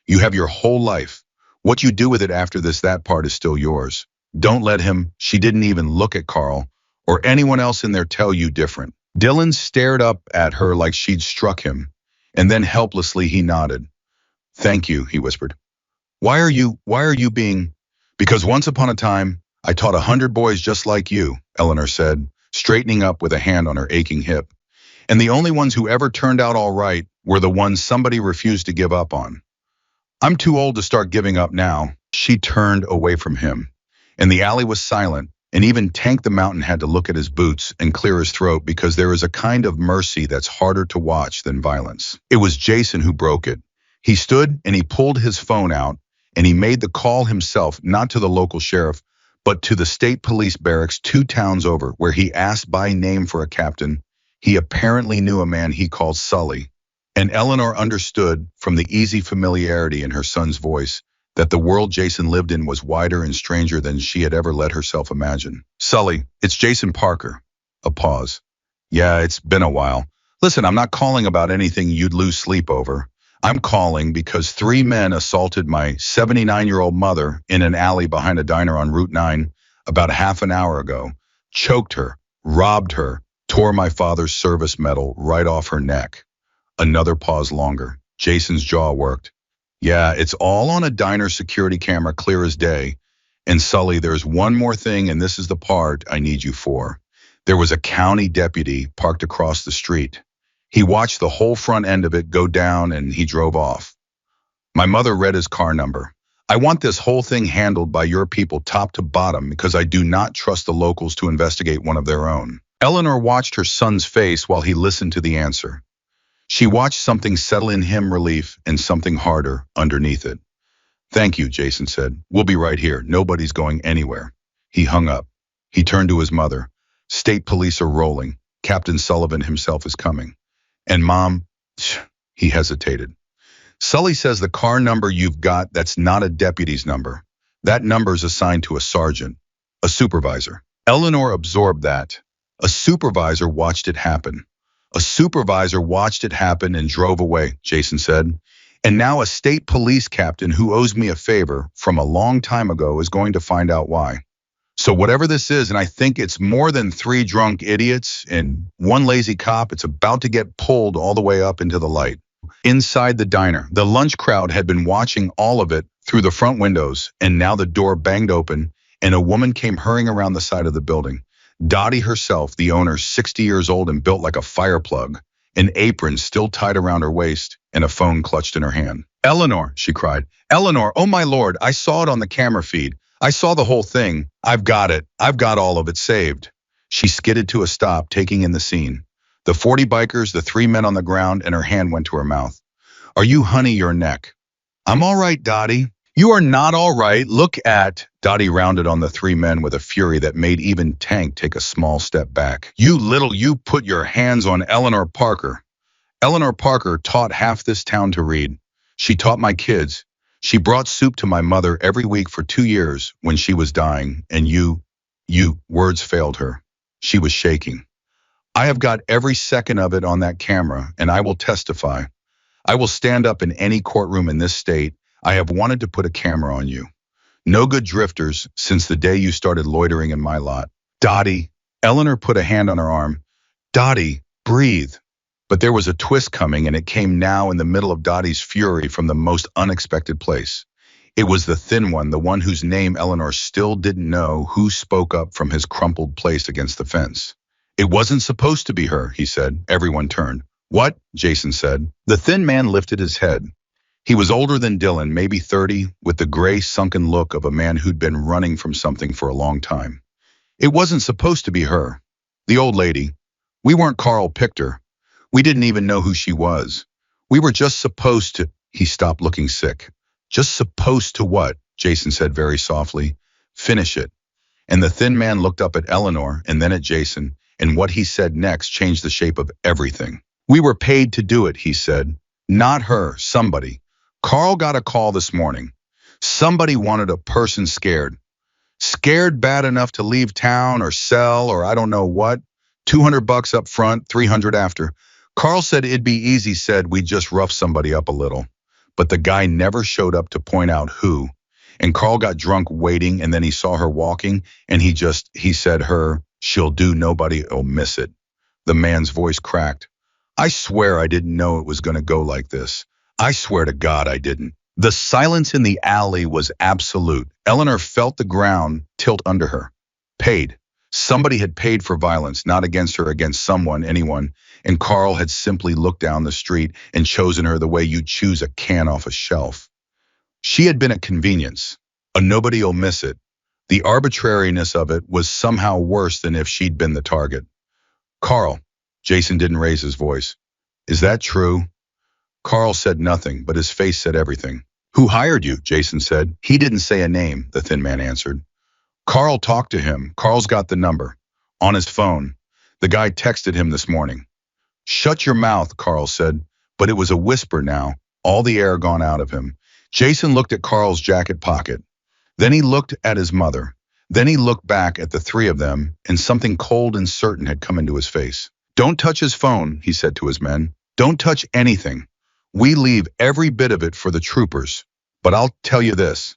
You have your whole life. What you do with it after this, that part is still yours. Don't let him, she didn't even look at Carl, or anyone else in there tell you different. Dylan stared up at her like she'd struck him, and then helplessly he nodded. Thank you, he whispered. Why are you being? Because once upon a time, I taught 100 boys just like you, Eleanor said, straightening up with a hand on her aching hip. And the only ones who ever turned out all right were the ones somebody refused to give up on. I'm too old to start giving up now. She turned away from him, and the alley was silent, and even Tank the Mountain had to look at his boots and clear his throat because there is a kind of mercy that's harder to watch than violence. It was Jason who broke it. He stood and he pulled his phone out, and he made the call himself, not to the local sheriff, but to the state police barracks 2 towns over, where he asked by name for a captain. He apparently knew a man he called Sully, and Eleanor understood from the easy familiarity in her son's voice that the world Jason lived in was wider and stranger than she had ever let herself imagine. Sully, it's Jason Parker. A pause. Yeah, it's been a while. Listen, I'm not calling about anything you'd lose sleep over. I'm calling because 3 men assaulted my 79-year-old mother in an alley behind a diner on Route 9 about half an hour ago, choked her, robbed her, tore my father's service medal right off her neck. Another pause longer. Jason's jaw worked. Yeah, it's all on a diner security camera, clear as day. And Sully, there's one more thing, and this is the part I need you for. There was a county deputy parked across the street. He watched the whole front end of it go down and he drove off. My mother read his car number. I want this whole thing handled by your people top to bottom because I do not trust the locals to investigate one of their own. Eleanor watched her son's face while he listened to the answer. She watched something settle in him, relief, and something harder underneath it. Thank you, Jason said. We'll be right here. Nobody's going anywhere. He hung up. He turned to his mother. State police are rolling. Captain Sullivan himself is coming. And Mom, he hesitated. Sully says the car number you've got, that's not a deputy's number. That number's assigned to a sergeant, a supervisor. Eleanor absorbed that. A supervisor watched it happen. A supervisor watched it happen and drove away, Jason said. And now a state police captain who owes me a favor from a long time ago is going to find out why. So whatever this is, and I think it's more than 3 drunk idiots and 1 lazy cop, it's about to get pulled all the way up into the light. Inside the diner, the lunch crowd had been watching all of it through the front windows, and now the door banged open, and a woman came hurrying around the side of the building. Dottie herself, the owner, 60 years old and built like a fire plug, an apron still tied around her waist, and a phone clutched in her hand. Eleanor, she cried. Eleanor, oh my Lord, I saw it on the camera feed. I saw the whole thing. I've got it. I've got all of it saved. She skidded to a stop, taking in the scene. The 40 bikers, the 3 men on the ground, and her hand went to her mouth. Are you honey your neck? I'm all right, Dottie. You are not all right. Look at... Dottie rounded on the 3 men with a fury that made even Tank take a small step back. You put your hands on Eleanor Parker. Eleanor Parker taught half this town to read. She taught my kids. She brought soup to my mother every week for 2 years when she was dying, and you, words failed her. She was shaking. I have got every second of it on that camera, and I will testify. I will stand up in any courtroom in this state. I have wanted to put a camera on you. No good drifters since the day you started loitering in my lot. Dottie, Eleanor put a hand on her arm. Dottie, breathe. But there was a twist coming, and it came now in the middle of Dottie's fury from the most unexpected place. It was the thin one, the one whose name Eleanor still didn't know, who spoke up from his crumpled place against the fence. It wasn't supposed to be her, he said. Everyone turned. What? Jason said. The thin man lifted his head. He was older than Dylan, maybe 30, with the gray, sunken look of a man who'd been running from something for a long time. It wasn't supposed to be her. The old lady. We weren't Carl picked her. We didn't even know who she was. We were just supposed to... He stopped looking sick. Just supposed to what? Jason said very softly. Finish it. And the thin man looked up at Eleanor and then at Jason, and what he said next changed the shape of everything. We were paid to do it, he said. Not her, somebody. Carl got a call this morning. Somebody wanted a person scared. Scared bad enough to leave town or sell or I don't know what. $200 up front, $300 after. Carl said it'd be easy, said we'd just rough somebody up a little. But the guy never showed up to point out who. And Carl got drunk waiting, and then he saw her walking, and he said she'll do, nobody'll miss it. The man's voice cracked. I swear I didn't know it was going to go like this. I swear to God I didn't. The silence in the alley was absolute. Eleanor felt the ground tilt under her. Paid. Somebody had paid for violence, not against her, against someone, anyone, and Carl had simply looked down the street and chosen her the way you choose a can off a shelf. She had been a convenience. A nobody'll miss it. The arbitrariness of it was somehow worse than if she'd been the target. Carl. Jason didn't raise his voice. Is that true? Carl said nothing, but his face said everything. Who hired you? Jason said. He didn't say a name, the thin man answered. Carl talked to him. Carl's got the number. On his phone. The guy texted him this morning. Shut your mouth, Carl said, but it was a whisper now, all the air gone out of him. Jason looked at Carl's jacket pocket. Then he looked at his mother. Then he looked back at the three of them, and something cold and certain had come into his face. Don't touch his phone, he said to his men. Don't touch anything. We leave every bit of it for the troopers. But I'll tell you this.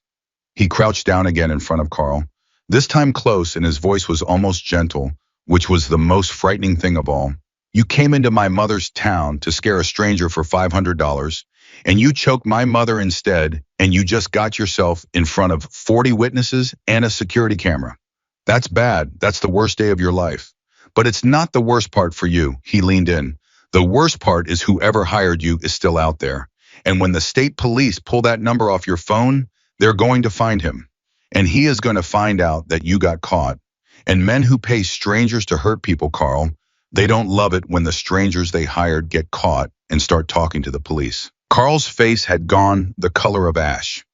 He crouched down again in front of Carl, this time close, and his voice was almost gentle, which was the most frightening thing of all. You came into my mother's town to scare a stranger for $500, and you choked my mother instead, and you just got yourself in front of 40 witnesses and a security camera. That's bad. That's the worst day of your life. But it's not the worst part for you. He leaned in. The worst part is whoever hired you is still out there. And when the state police pull that number off your phone, they're going to find him. And he is going to find out that you got caught. And men who pay strangers to hurt people, Carl, they don't love it when the strangers they hired get caught and start talking to the police. Carl's face had gone the color of ash.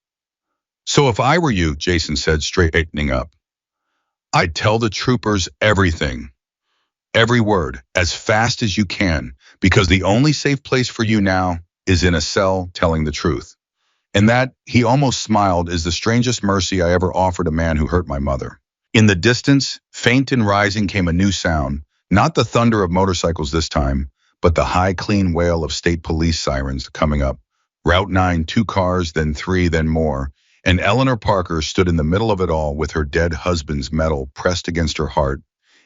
So if I were you, Jason said, straightening up, I'd tell the troopers everything. Every word, as fast as you can, because the only safe place for you now is in a cell telling the truth. And that, he almost smiled, is the strangest mercy I ever offered a man who hurt my mother. In the distance, faint and rising, came a new sound, not the thunder of motorcycles this time, but the high, clean wail of state police sirens coming up. Route 9, 2 cars, then 3, then more. And Eleanor Parker stood in the middle of it all with her dead husband's medal pressed against her heart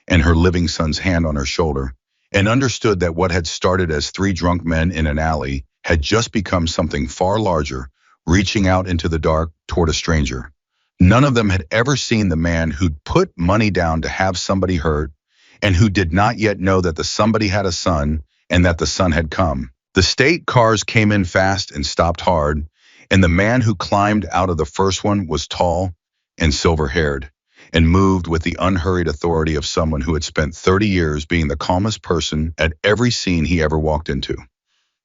and her living son's hand on her shoulder, and understood that what had started as 3 drunk men in an alley had just become something far larger, reaching out into the dark toward a stranger. None of them had ever seen the man who'd put money down to have somebody hurt, and who did not yet know that the somebody had a son and that the son had come. The state cars came in fast and stopped hard, and the man who climbed out of the first one was tall and silver-haired, and moved with the unhurried authority of someone who had spent 30 years being the calmest person at every scene he ever walked into.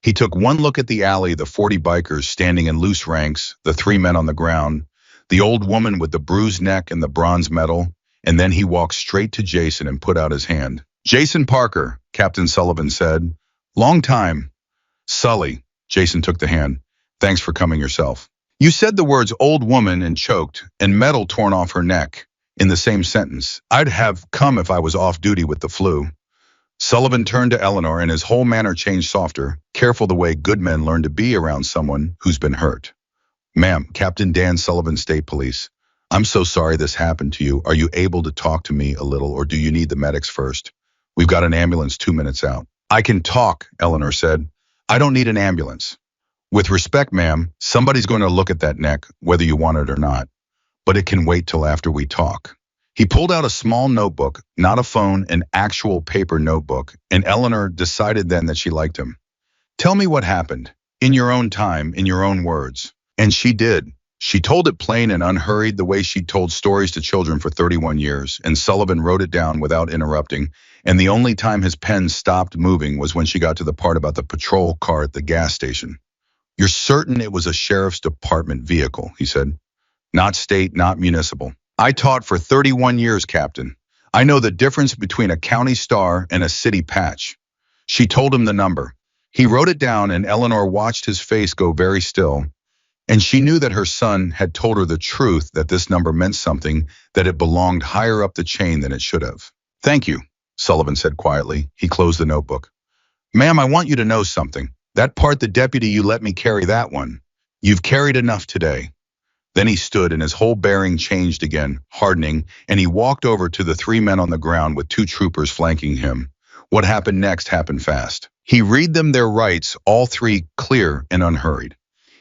He took one look at the alley, the 40 bikers standing in loose ranks, the 3 men on the ground, the old woman with the bruised neck and the bronze medal, and then he walked straight to Jason and put out his hand. Jason Parker, Captain Sullivan said. Long time. Sully, Jason took the hand. Thanks for coming yourself. You said the words old woman and choked, and metal torn off her neck in the same sentence. I'd have come if I was off duty with the flu. Sullivan turned to Eleanor, and his whole manner changed softer, careful the way good men learn to be around someone who's been hurt. Ma'am, Captain Dan Sullivan, State Police. I'm so sorry this happened to you. Are you able to talk to me a little, or do you need the medics first? We've got an ambulance 2 minutes out. I can talk, Eleanor said. I don't need an ambulance. With respect, ma'am, somebody's going to look at that neck, whether you want it or not. But it can wait till after we talk. He pulled out a small notebook, not a phone, an actual paper notebook, and Eleanor decided then that she liked him. Tell me what happened, in your own time, in your own words. And she did. She told it plain and unhurried, the way she'd told stories to children for 31 years, and Sullivan wrote it down without interrupting, and the only time his pen stopped moving was when she got to the part about the patrol car at the gas station. You're certain it was a sheriff's department vehicle, he said. Not state, not municipal. I taught for 31 years, Captain. I know the difference between a county star and a city patch. She told him the number. He wrote it down, and Eleanor watched his face go very still. And she knew that her son had told her the truth, that this number meant something, that it belonged higher up the chain than it should have. Thank you, Sullivan said quietly. He closed the notebook. Ma'am, I want you to know something. That part, the deputy, you let me carry that one. You've carried enough today. Then he stood, and his whole bearing changed again, hardening, and he walked over to the 3 men on the ground with 2 troopers flanking him. What happened next happened fast. He read them their rights, all three clear and unhurried.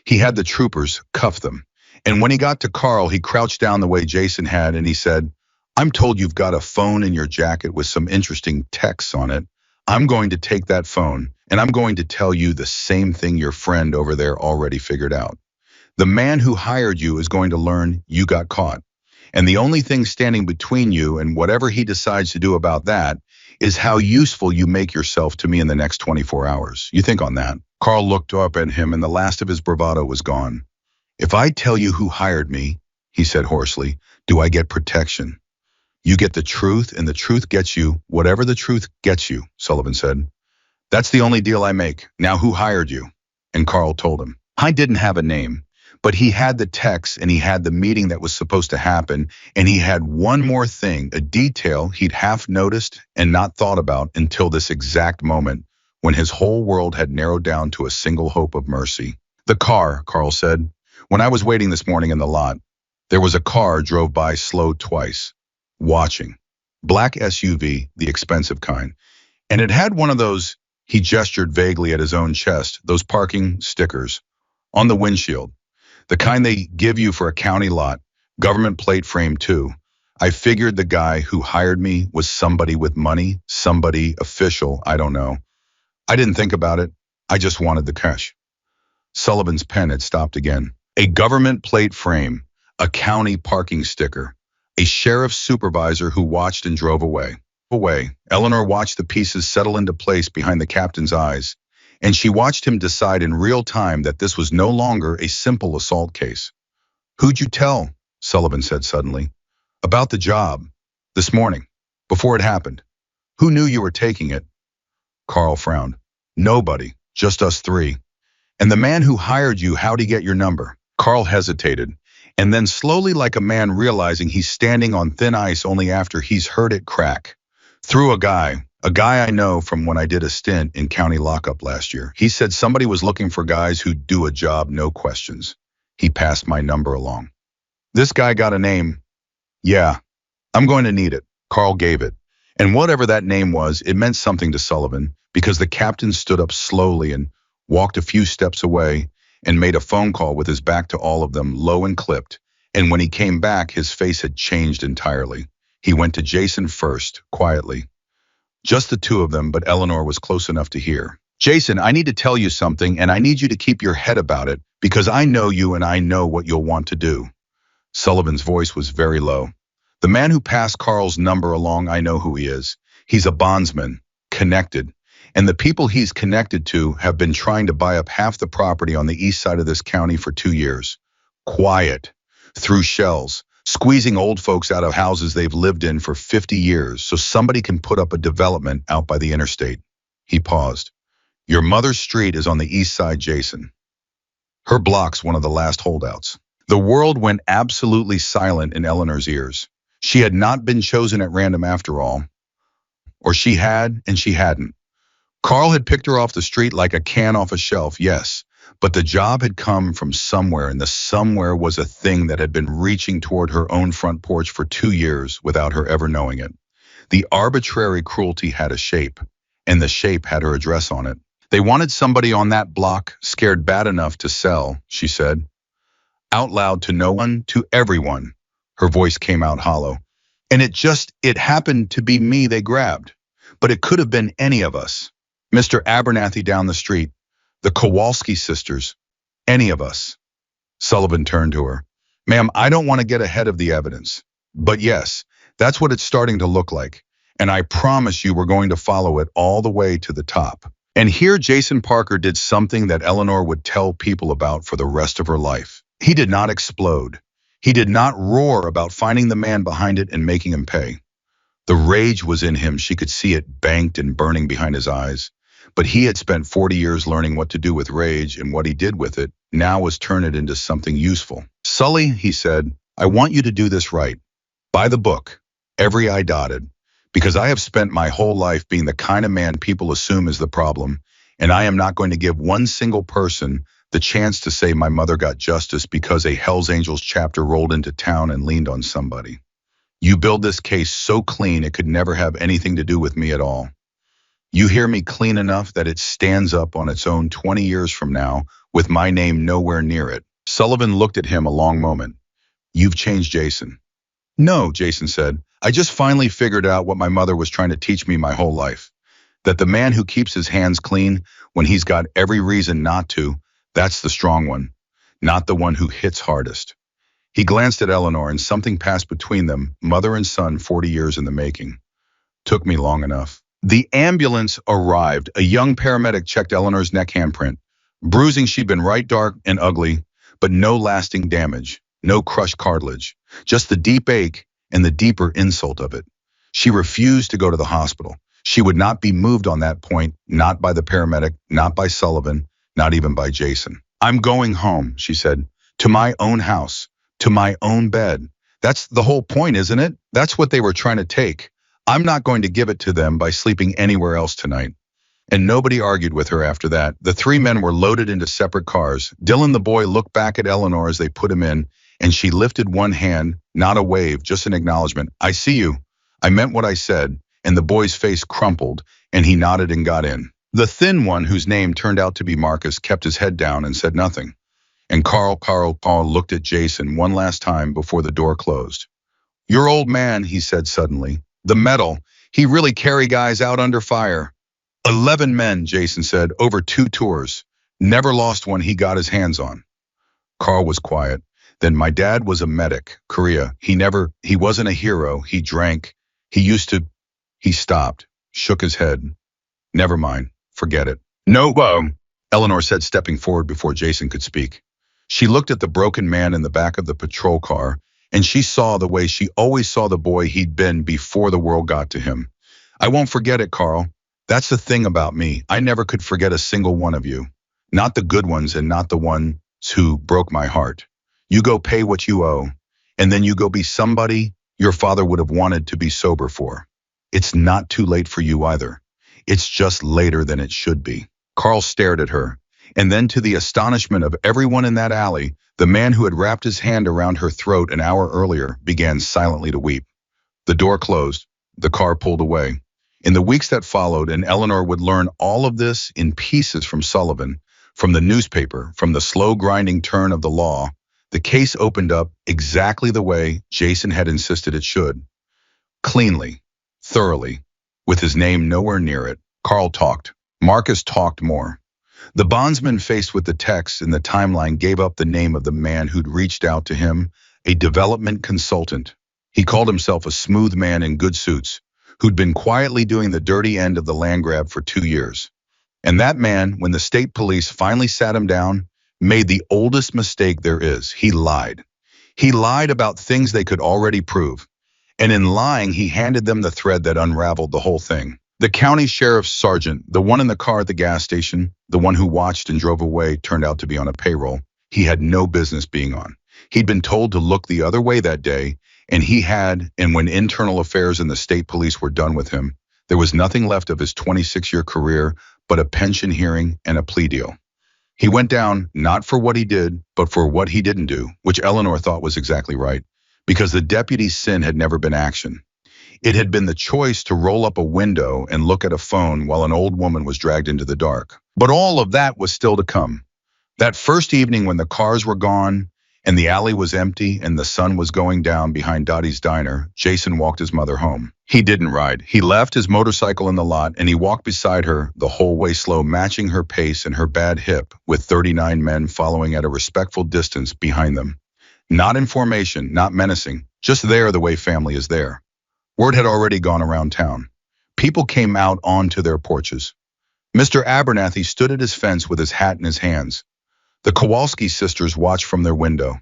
He had the troopers cuff them. And when he got to Carl, he crouched down the way Jason had and he said, I'm told you've got a phone in your jacket with some interesting texts on it. I'm going to take that phone and I'm going to tell you the same thing your friend over there already figured out. The man who hired you is going to learn you got caught. And the only thing standing between you and whatever he decides to do about that is how useful you make yourself to me in the next 24 hours. You think on that. Carl looked up at him and the last of his bravado was gone. If I tell you who hired me, he said hoarsely, do I get protection? You get the truth and the truth gets you whatever the truth gets you, Sullivan said. That's the only deal I make. Now who hired you? And Carl told him. I didn't have a name, but he had the text and he had the meeting that was supposed to happen, and he had one more thing, a detail he'd half noticed and not thought about until this exact moment when his whole world had narrowed down to a single hope of mercy. The car, Carl said. When I was waiting this morning in the lot, there was a car drove by slow twice, watching. Black SUV, the expensive kind. And it had one of those, he gestured vaguely at his own chest, those parking stickers on the windshield. The kind they give you for a county lot, government plate frame too. I figured the guy who hired me was somebody with money, somebody official, I don't know. I didn't think about it. I just wanted the cash. Sullivan's pen had stopped again. A government plate frame, a county parking sticker, a sheriff's supervisor who watched and drove away. Eleanor watched the pieces settle into place behind the captain's eyes, and she watched him decide in real time that this was no longer a simple assault case. Who'd you tell? Sullivan said suddenly. About the job. This morning. Before it happened. Who knew you were taking it? Carl frowned. Nobody. Just us three. And the man who hired you, how'd he get your number? Carl hesitated, and then slowly, like a man realizing he's standing on thin ice only after he's heard it crack. Through a guy I know from when I did a stint in county lockup last year. He said somebody was looking for guys who do a job, no questions. He passed my number along. This guy got a name. Yeah, I'm going to need it. Carl gave it. And whatever that name was, it meant something to Sullivan, because the captain stood up slowly and walked a few steps away and made a phone call with his back to all of them, low and clipped. And when he came back, his face had changed entirely. He went to Jason first, quietly. Just the two of them, but Eleanor was close enough to hear. Jason, I need to tell you something, and I need you to keep your head about it, because I know you and I know what you'll want to do. Sullivan's voice was very low. The man who passed Carl's number along, I know who he is. He's a bondsman, connected. And the people he's connected to have been trying to buy up half the property on the east side of this county for 2 years. Quiet, through shells, squeezing old folks out of houses they've lived in for 50 years so somebody can put up a development out by the interstate. He paused. Your mother's street is on the east side, Jason. Her block's one of the last holdouts. The world went absolutely silent in Eleanor's ears. She had not been chosen at random after all. Or she had, and she hadn't. Carl had picked her off the street like a can off a shelf, yes, but the job had come from somewhere, and the somewhere was a thing that had been reaching toward her own front porch for 2 years without her ever knowing it. The arbitrary cruelty had a shape, and the shape had her address on it. They wanted somebody on that block scared bad enough to sell, she said. Out loud to no one, to everyone. Her voice came out hollow. And it happened to be me they grabbed. But it could have been any of us. Mr. Abernathy down the street, the Kowalski sisters, any of us. Sullivan turned to her. Ma'am, I don't want to get ahead of the evidence. But yes, that's what it's starting to look like. And I promise you we're going to follow it all the way to the top. And here Jason Parker did something that Eleanor would tell people about for the rest of her life. He did not explode. He did not roar about finding the man behind it and making him pay. The rage was in him. She could see it banked and burning behind his eyes. But he had spent 40 years learning what to do with rage, and what he did with it now was turn it into something useful. Sully, he said, I want you to do this right. By the book, every I dotted, because I have spent my whole life being the kind of man people assume is the problem, and I am not going to give one single person the chance to say my mother got justice because a Hells Angels chapter rolled into town and leaned on somebody. You build this case so clean it could never have anything to do with me at all. You hear me clean enough that it stands up on its own 20 years from now, with my name nowhere near it." Sullivan looked at him a long moment. "You've changed, Jason." "No," Jason said. "I just finally figured out what my mother was trying to teach me my whole life. That the man who keeps his hands clean when he's got every reason not to, that's the strong one, not the one who hits hardest." He glanced at Eleanor, and something passed between them, mother and son, 40 years in the making. "Took me long enough." The ambulance arrived. A young paramedic checked Eleanor's neck handprint. Bruising she'd been right dark and ugly, but no lasting damage, no crushed cartilage, just the deep ache and the deeper insult of it. She refused to go to the hospital. She would not be moved on that point, not by the paramedic, not by Sullivan, not even by Jason. "I'm going home," she said, "to my own house, to my own bed. That's the whole point, isn't it? That's what they were trying to take. I'm not going to give it to them by sleeping anywhere else tonight." And nobody argued with her after that. The three men were loaded into separate cars. Dylan the boy looked back at Eleanor as they put him in, and she lifted one hand, not a wave, just an acknowledgement. "I see you. I meant what I said." And the boy's face crumpled, and he nodded and got in. The thin one, whose name turned out to be Marcus, kept his head down and said nothing. And Carl looked at Jason one last time before the door closed. "Your old man," he said suddenly. "The metal. He really carry guys out under fire." 11 men, Jason said, over 2 tours. Never lost one he got his hands on. Carl was quiet. "Then my dad was a medic, Korea. He wasn't a hero. He drank. He stopped, shook his head. "Never mind, forget it." "No, Eleanor said, stepping forward before Jason could speak. She looked at the broken man in the back of the patrol car, and she saw the way she always saw the boy he'd been before the world got to him. "I won't forget it, Carl. That's the thing about me. I never could forget a single one of you. Not the good ones and not the ones who broke my heart. You go pay what you owe, and then you go be somebody your father would have wanted to be sober for. It's not too late for you either. It's just later than it should be." Carl stared at her, and then, to the astonishment of everyone in that alley, the man who had wrapped his hand around her throat an hour earlier began silently to weep. The door closed. The car pulled away. In the weeks that followed, and Eleanor would learn all of this in pieces from Sullivan, from the newspaper, from the slow grinding turn of the law, the case opened up exactly the way Jason had insisted it should. Cleanly, thoroughly, with his name nowhere near it. Carl talked. Marcus talked more. The bondsman, faced with the text in the timeline, gave up the name of the man who'd reached out to him, a development consultant. He called himself a smooth man in good suits, who'd been quietly doing the dirty end of the land grab for 2 years. And that man, when the state police finally sat him down, made the oldest mistake there is. He lied. He lied about things they could already prove. And in lying, he handed them the thread that unraveled the whole thing. The county sheriff's sergeant, the one in the car at the gas station, the one who watched and drove away, turned out to be on a payroll he had no business being on. He'd been told to look the other way that day, and when internal affairs and the state police were done with him, there was nothing left of his 26-year career but a pension hearing and a plea deal. He went down not for what he did, but for what he didn't do, which Eleanor thought was exactly right, because the deputy's sin had never been action. It had been the choice to roll up a window and look at a phone while an old woman was dragged into the dark. But all of that was still to come. That first evening, when the cars were gone and the alley was empty and the sun was going down behind Dottie's diner, Jason walked his mother home. He didn't ride. He left his motorcycle in the lot, and he walked beside her the whole way, slow, matching her pace and her bad hip, with 39 men following at a respectful distance behind them. Not in formation, not menacing, just there the way family is there. Word had already gone around town. People came out onto their porches. Mr. Abernathy stood at his fence with his hat in his hands. The Kowalski sisters watched from their window.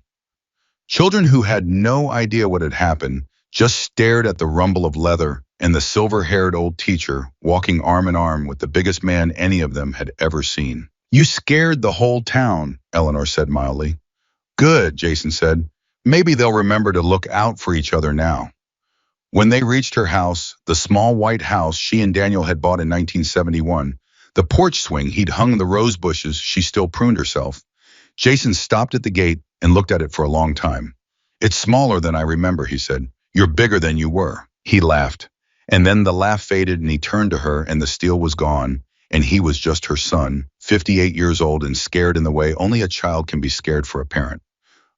Children who had no idea what had happened just stared at the rumble of leather and the silver-haired old teacher walking arm in arm with the biggest man any of them had ever seen. "You scared the whole town," Eleanor said mildly. "Good," Jason said. "Maybe they'll remember to look out for each other now." When they reached her house, the small white house she and Daniel had bought in 1971, the porch swing he'd hung the rose bushes, she still pruned herself. Jason stopped at the gate and looked at it for a long time. "It's smaller than I remember," he said. "You're bigger than you were." He laughed. And then the laugh faded and he turned to her and the steel was gone, and he was just her son, 58 years old and scared in the way only a child can be scared for a parent.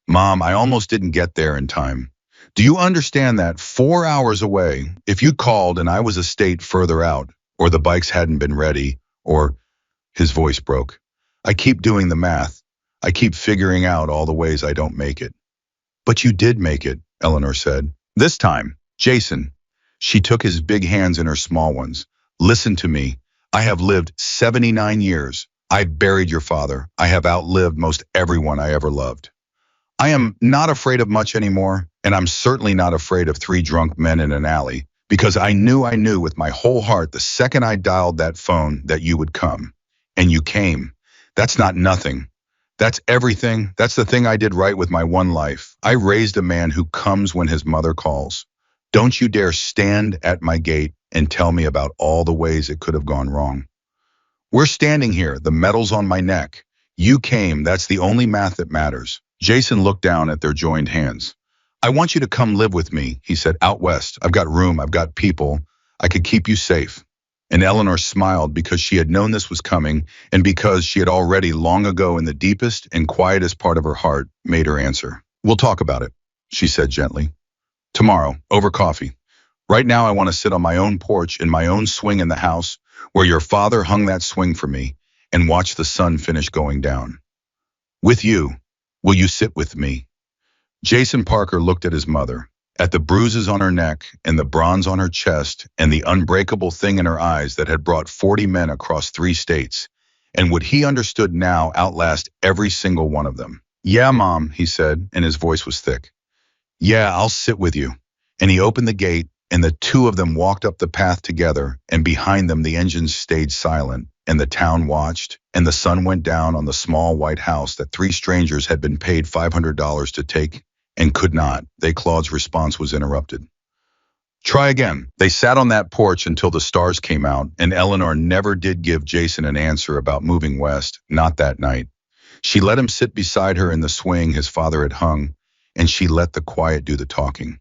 Mom, I almost didn't get there in time. Do you understand that 4 hours away, if you called and I was a state further out, or the bikes hadn't been ready, or his voice broke. I keep doing the math. I keep figuring out all the ways I don't make it. But you did make it, Eleanor said. This time, Jason. She took his big hands in her small ones. Listen to me. I have lived 79 years. I've buried your father. I have outlived most everyone I ever loved. I am not afraid of much anymore, and I'm certainly not afraid of three drunk men in an alley, because I knew with my whole heart the second I dialed that phone that you would come. And you came. That's not nothing. That's everything. That's the thing I did right with my one life. I raised a man who comes when his mother calls. Don't you dare stand at my gate and tell me about all the ways it could have gone wrong. We're standing here, the medal's on my neck. You came, that's the only math that matters. Jason looked down at their joined hands. I want you to come live with me, he said, out west. I've got room, I've got people. I could keep you safe. And Eleanor smiled because she had known this was coming and because she had already long ago in the deepest and quietest part of her heart made her answer. We'll talk about it, she said gently. Tomorrow, over coffee. Right now I want to sit on my own porch in my own swing in the house where your father hung that swing for me and watch the sun finish going down. With you, will you sit with me? Jason Parker looked at his mother, at the bruises on her neck and the bronze on her chest and the unbreakable thing in her eyes that had brought 40 men across 3 states, and what he understood now outlast every single one of them. Yeah, Mom, he said, and his voice was thick. Yeah, I'll sit with you. And he opened the gate, and the two of them walked up the path together, and behind them the engines stayed silent, and the town watched, and the sun went down on the small white house that 3 strangers had been paid $500 to take and could not. Claude's response was interrupted. Try again. They sat on that porch until the stars came out, and Eleanor never did give Jason an answer about moving west, not that night. She let him sit beside her in the swing his father had hung, and she let the quiet do the talking.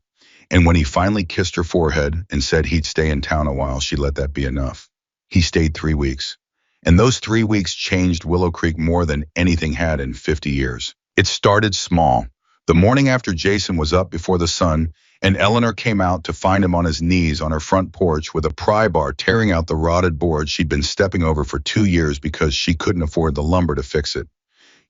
And when he finally kissed her forehead and said he'd stay in town a while, she let that be enough. He stayed 3 weeks. And those 3 weeks changed Willow Creek more than anything had in 50 years. It started small. The morning after Jason was up before the sun, and Eleanor came out to find him on his knees on her front porch with a pry bar tearing out the rotted board she'd been stepping over for 2 years because she couldn't afford the lumber to fix it.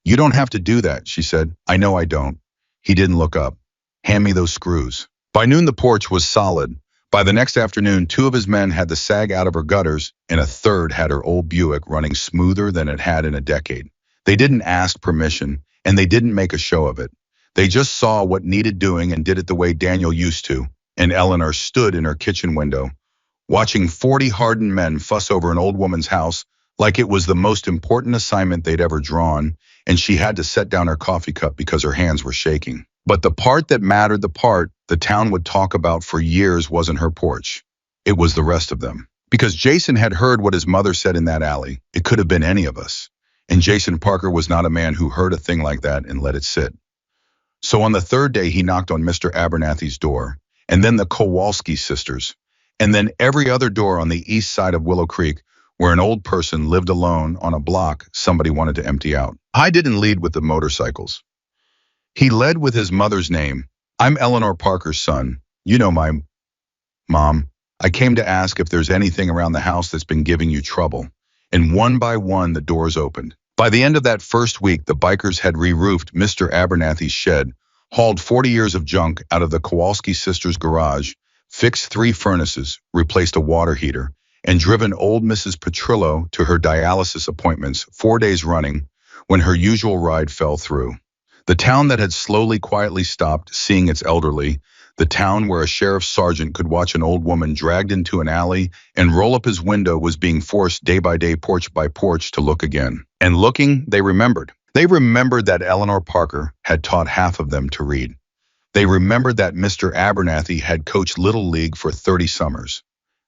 You don't have to do that, she said. I know I don't. He didn't look up. Hand me those screws. By noon, the porch was solid. By the next afternoon, 2 of his men had the sag out of her gutters, and a third had her old Buick running smoother than it had in a decade. They didn't ask permission, and they didn't make a show of it. They just saw what needed doing and did it the way Daniel used to, and Eleanor stood in her kitchen window, watching 40 hardened men fuss over an old woman's house like it was the most important assignment they'd ever drawn, and she had to set down her coffee cup because her hands were shaking. But the part that mattered, the part the town would talk about for years, wasn't her porch. It was the rest of them. Because Jason had heard what his mother said in that alley. It could have been any of us. And Jason Parker was not a man who heard a thing like that and let it sit. So on the 3rd day, he knocked on Mr. Abernathy's door, and then the Kowalski sisters, and then every other door on the east side of Willow Creek where an old person lived alone on a block somebody wanted to empty out. I didn't lead with the motorcycles. He led with his mother's name. I'm Eleanor Parker's son. You know my mom. I came to ask if there's anything around the house that's been giving you trouble. And one by one, the doors opened. By the end of that first week, the bikers had re-roofed Mr. Abernathy's shed, hauled 40 years of junk out of the Kowalski sisters' garage, fixed 3 furnaces, replaced a water heater, and driven old Mrs. Petrillo to her dialysis appointments 4 days running when her usual ride fell through. The town that had slowly, quietly stopped seeing its elderly, the town where a sheriff's sergeant could watch an old woman dragged into an alley and roll up his window, was being forced day by day, porch by porch, to look again. And looking, they remembered. They remembered that Eleanor Parker had taught half of them to read. They remembered that Mr. Abernathy had coached Little League for 30 summers.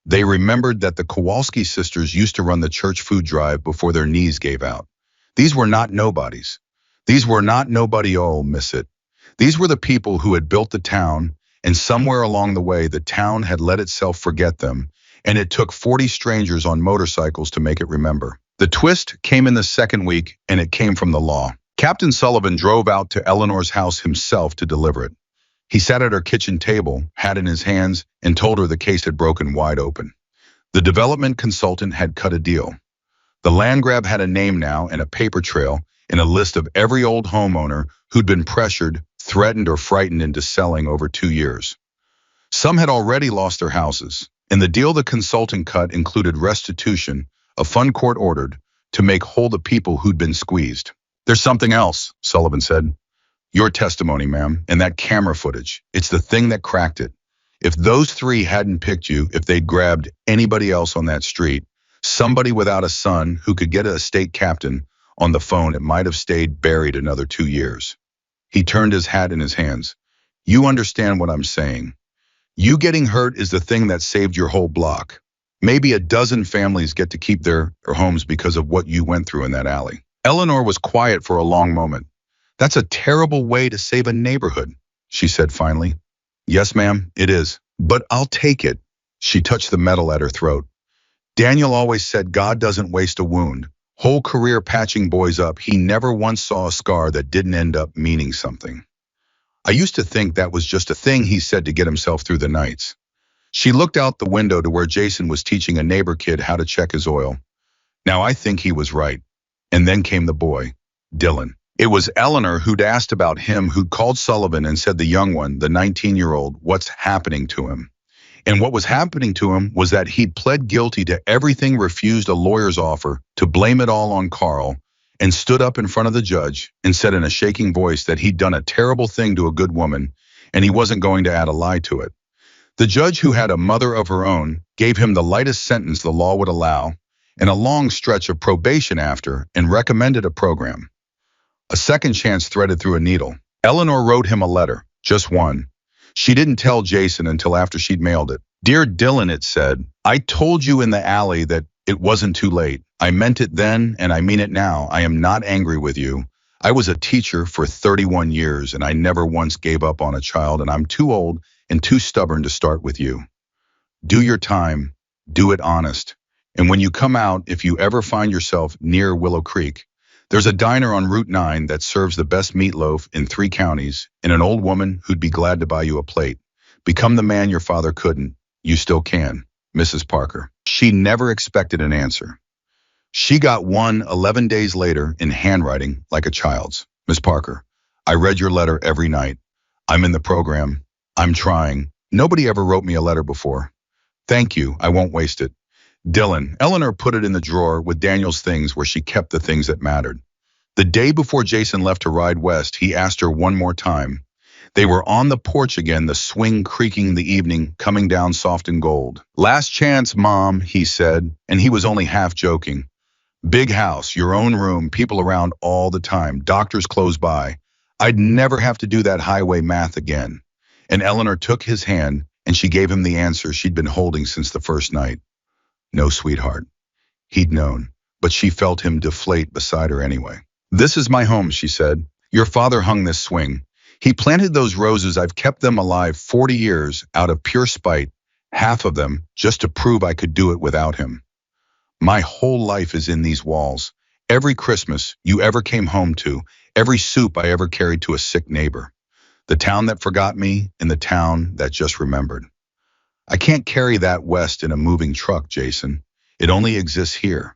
They remembered that the Kowalski sisters used to run the church food drive before their knees gave out. These were not nobodies. These were not nobody, oh, miss it. These were the people who had built the town and somewhere along the way, the town had let itself forget them, and it took 40 strangers on motorcycles to make it remember. The twist came in the second week, and it came from the law. Captain Sullivan drove out to Eleanor's house himself to deliver it. He sat at her kitchen table, hat in his hands, and told her the case had broken wide open. The development consultant had cut a deal. The land grab had a name now and a paper trail and a list of every old homeowner who'd been pressured, threatened, or frightened into selling over 2 years. Some had already lost their houses, and the deal the consultant cut included restitution, a fund court ordered, to make whole the people who'd been squeezed. "There's something else," Sullivan said. "Your testimony, ma'am, and that camera footage. It's the thing that cracked it. If those three hadn't picked you, if they'd grabbed anybody else on that street, somebody without a son who could get a state captain on the phone, it might have stayed buried another 2 years." He turned his hat in his hands. "You understand what I'm saying. You getting hurt is the thing that saved your whole block. Maybe a dozen families get to keep their homes because of what you went through in that alley." Eleanor was quiet for a long moment. "That's a terrible way to save a neighborhood," she said finally. "Yes, ma'am, it is. But I'll take it." She touched the metal at her throat. "Daniel always said God doesn't waste a wound. Whole career patching boys up, he never once saw a scar that didn't end up meaning something. I used to think that was just a thing he said to get himself through the nights." She looked out the window to where Jason was teaching a neighbor kid how to check his oil. "Now I think he was right." And then came the boy, Dylan. It was Eleanor who'd asked about him, who'd called Sullivan and said the young one, the 19-year-old, what's happening to him? And what was happening to him was that he'd pled guilty to everything, refused a lawyer's offer to blame it all on Carl, and stood up in front of the judge and said in a shaking voice that he'd done a terrible thing to a good woman, and he wasn't going to add a lie to it. The judge, who had a mother of her own, gave him the lightest sentence the law would allow, and a long stretch of probation after, and recommended a program. A second chance threaded through a needle. Eleanor wrote him a letter, just one. She didn't tell Jason until after she'd mailed it. "Dear Dylan," it said, "I told you in the alley that it wasn't too late. I meant it then, and I mean it now. I am not angry with you. I was a teacher for 31 years, and I never once gave up on a child, and I'm too old and too stubborn to start with you. Do your time, do it honest. And when you come out, if you ever find yourself near Willow Creek, there's a diner on Route 9 that serves the best meatloaf in 3 counties, and an old woman who'd be glad to buy you a plate. Become the man your father couldn't. You still can. Mrs. Parker." She never expected an answer. She got one 11 days later in handwriting like a child's. "Miss Parker, I read your letter every night. I'm in the program. I'm trying. Nobody ever wrote me a letter before. Thank you. I won't waste it. Dylan." Eleanor put it in the drawer with Daniel's things, where she kept the things that mattered. The day before Jason left to ride west, he asked her one more time. They were on the porch again, the swing creaking, the evening coming down soft and gold. "Last chance, Mom," he said, and he was only half joking. "Big house, your own room, people around all the time, doctors close by. I'd never have to do that highway math again." And Eleanor took his hand, and she gave him the answer she'd been holding since the first night. No, sweetheart. He'd known, but she felt him deflate beside her anyway. "This is my home," she said. "Your father hung this swing. He planted those roses. I've kept them alive 40 years out of pure spite, half of them just to prove I could do it without him. My whole life is in these walls. Every Christmas you ever came home to, every soup I ever carried to a sick neighbor. The town that forgot me and the town that just remembered. I can't carry that west in a moving truck, Jason. It only exists here."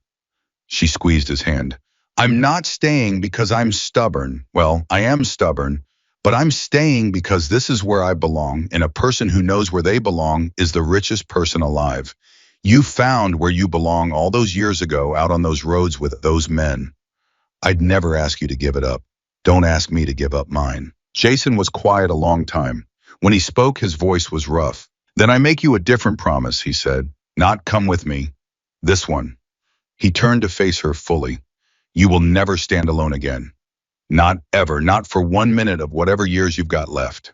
She squeezed his hand. "I'm not staying because I'm stubborn. Well, I am stubborn, but I'm staying because this is where I belong, and a person who knows where they belong is the richest person alive. You found where you belong all those years ago out on those roads with those men. I'd never ask you to give it up. Don't ask me to give up mine." Jason was quiet a long time. When he spoke, his voice was rough. "Then I make you a different promise," he said. "Not come with me. This one." He turned to face her fully. "You will never stand alone again. Not ever, not for 1 minute of whatever years you've got left.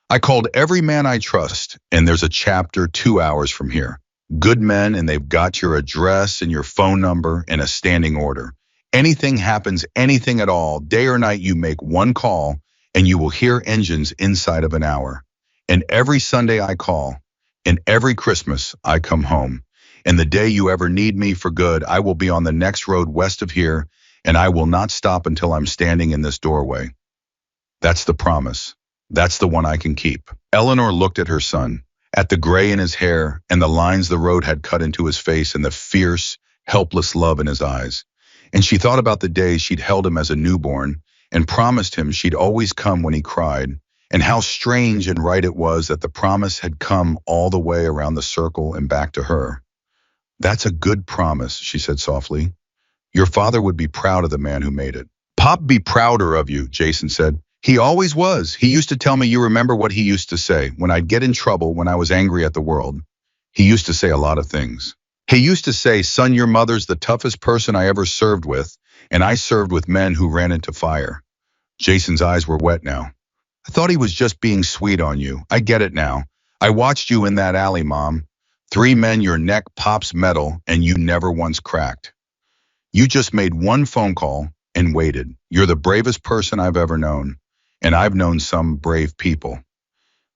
I called every man I trust, and there's a chapter 2 hours from here. Good men, and they've got your address and your phone number and a standing order. Anything happens, anything at all, day or night, you make one call, and you will hear engines inside of an hour. And every Sunday I call, and every Christmas I come home. And the day you ever need me for good, I will be on the next road west of here, and I will not stop until I'm standing in this doorway. That's the promise. That's the one I can keep. Eleanor looked at her son, at the gray in his hair and the lines the road had cut into his face and the fierce, helpless love in his eyes. And she thought about the days she'd held him as a newborn and promised him she'd always come when he cried, and how strange and right it was that the promise had come all the way around the circle and back to her. That's a good promise, she said softly. Your father would be proud of the man who made it. Pop be prouder of you, Jason said. He always was. He used to tell me, you remember what he used to say when I'd get in trouble, when I was angry at the world. He used to say a lot of things. He used to say, son, your mother's the toughest person I ever served with, and I served with men who ran into fire. Jason's eyes were wet now. I thought he was just being sweet on you. I get it now. I watched you in that alley, Mom. 3 men, your neck pops metal, and you never once cracked. You just made one phone call and waited. You're the bravest person I've ever known, and I've known some brave people.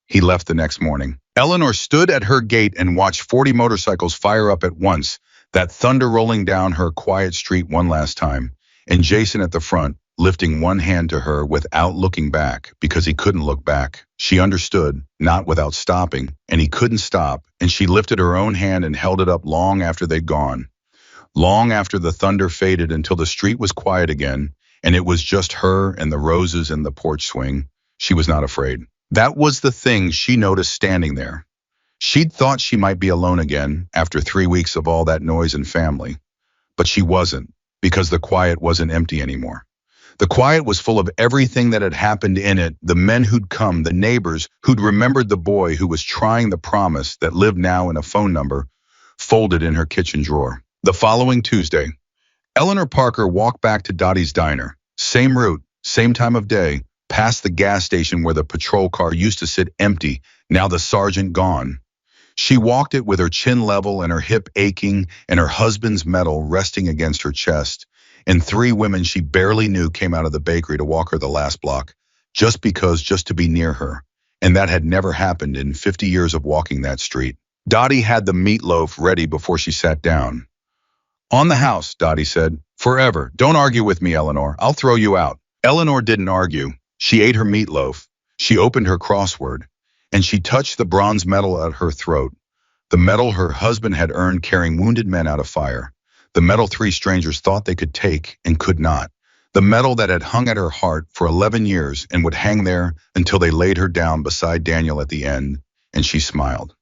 He left the next morning. Eleanor stood at her gate and watched 40 motorcycles fire up at once, that thunder rolling down her quiet street one last time, and Jason at the front, lifting one hand to her without looking back, because he couldn't look back. She understood, not without stopping, and he couldn't stop, and she lifted her own hand and held it up long after they'd gone. Long after the thunder faded until the street was quiet again, and it was just her and the roses and the porch swing. She was not afraid. That was the thing she noticed standing there. She'd thought she might be alone again after 3 weeks of all that noise and family. But she wasn't, because the quiet wasn't empty anymore. The quiet was full of everything that had happened in it, the men who'd come, the neighbors who'd remembered the boy who was trying the promise that lived now in a phone number folded in her kitchen drawer. The following Tuesday, Eleanor Parker walked back to Dottie's diner. Same route, same time of day, past the gas station where the patrol car used to sit empty, now the sergeant gone. She walked it with her chin level and her hip aching and her husband's medal resting against her chest. And 3 women she barely knew came out of the bakery to walk her the last block, just to be near her. And that had never happened in 50 years of walking that street. Dottie had the meatloaf ready before she sat down. On the house, Dottie said. Forever. Don't argue with me, Eleanor. I'll throw you out. Eleanor didn't argue. She ate her meatloaf. She opened her crossword. And she touched the bronze medal at her throat. The medal her husband had earned carrying wounded men out of fire. The medal 3 strangers thought they could take and could not. The medal that had hung at her heart for 11 years and would hang there until they laid her down beside Daniel at the end. And she smiled.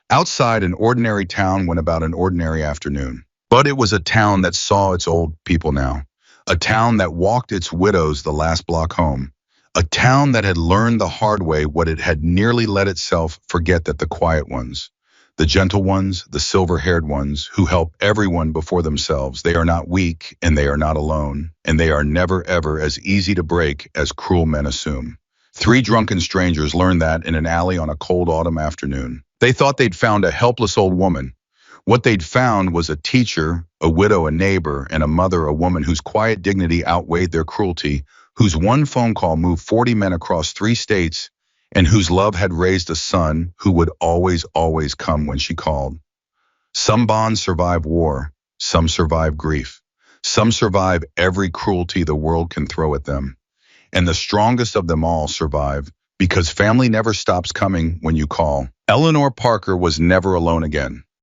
Outside, an ordinary town went about an ordinary afternoon. But it was a town that saw its old people now. A town that walked its widows the last block home. A town that had learned the hard way what it had nearly let itself forget, that the quiet ones, the gentle ones, the silver-haired ones who help everyone before themselves, they are not weak and they are not alone, and they are never ever as easy to break as cruel men assume. 3 drunken strangers learned that in an alley on a cold autumn afternoon. They thought they'd found a helpless old woman. What they'd found was a teacher, a widow, a neighbor, and a mother, a woman whose quiet dignity outweighed their cruelty, whose one phone call moved 40 men across 3 states, and whose love had raised a son who would always, always come when she called. Some bonds survive war, some survive grief, some survive every cruelty the world can throw at them. And the strongest of them all survive because family never stops coming when you call. Eleanor Parker was never alone again.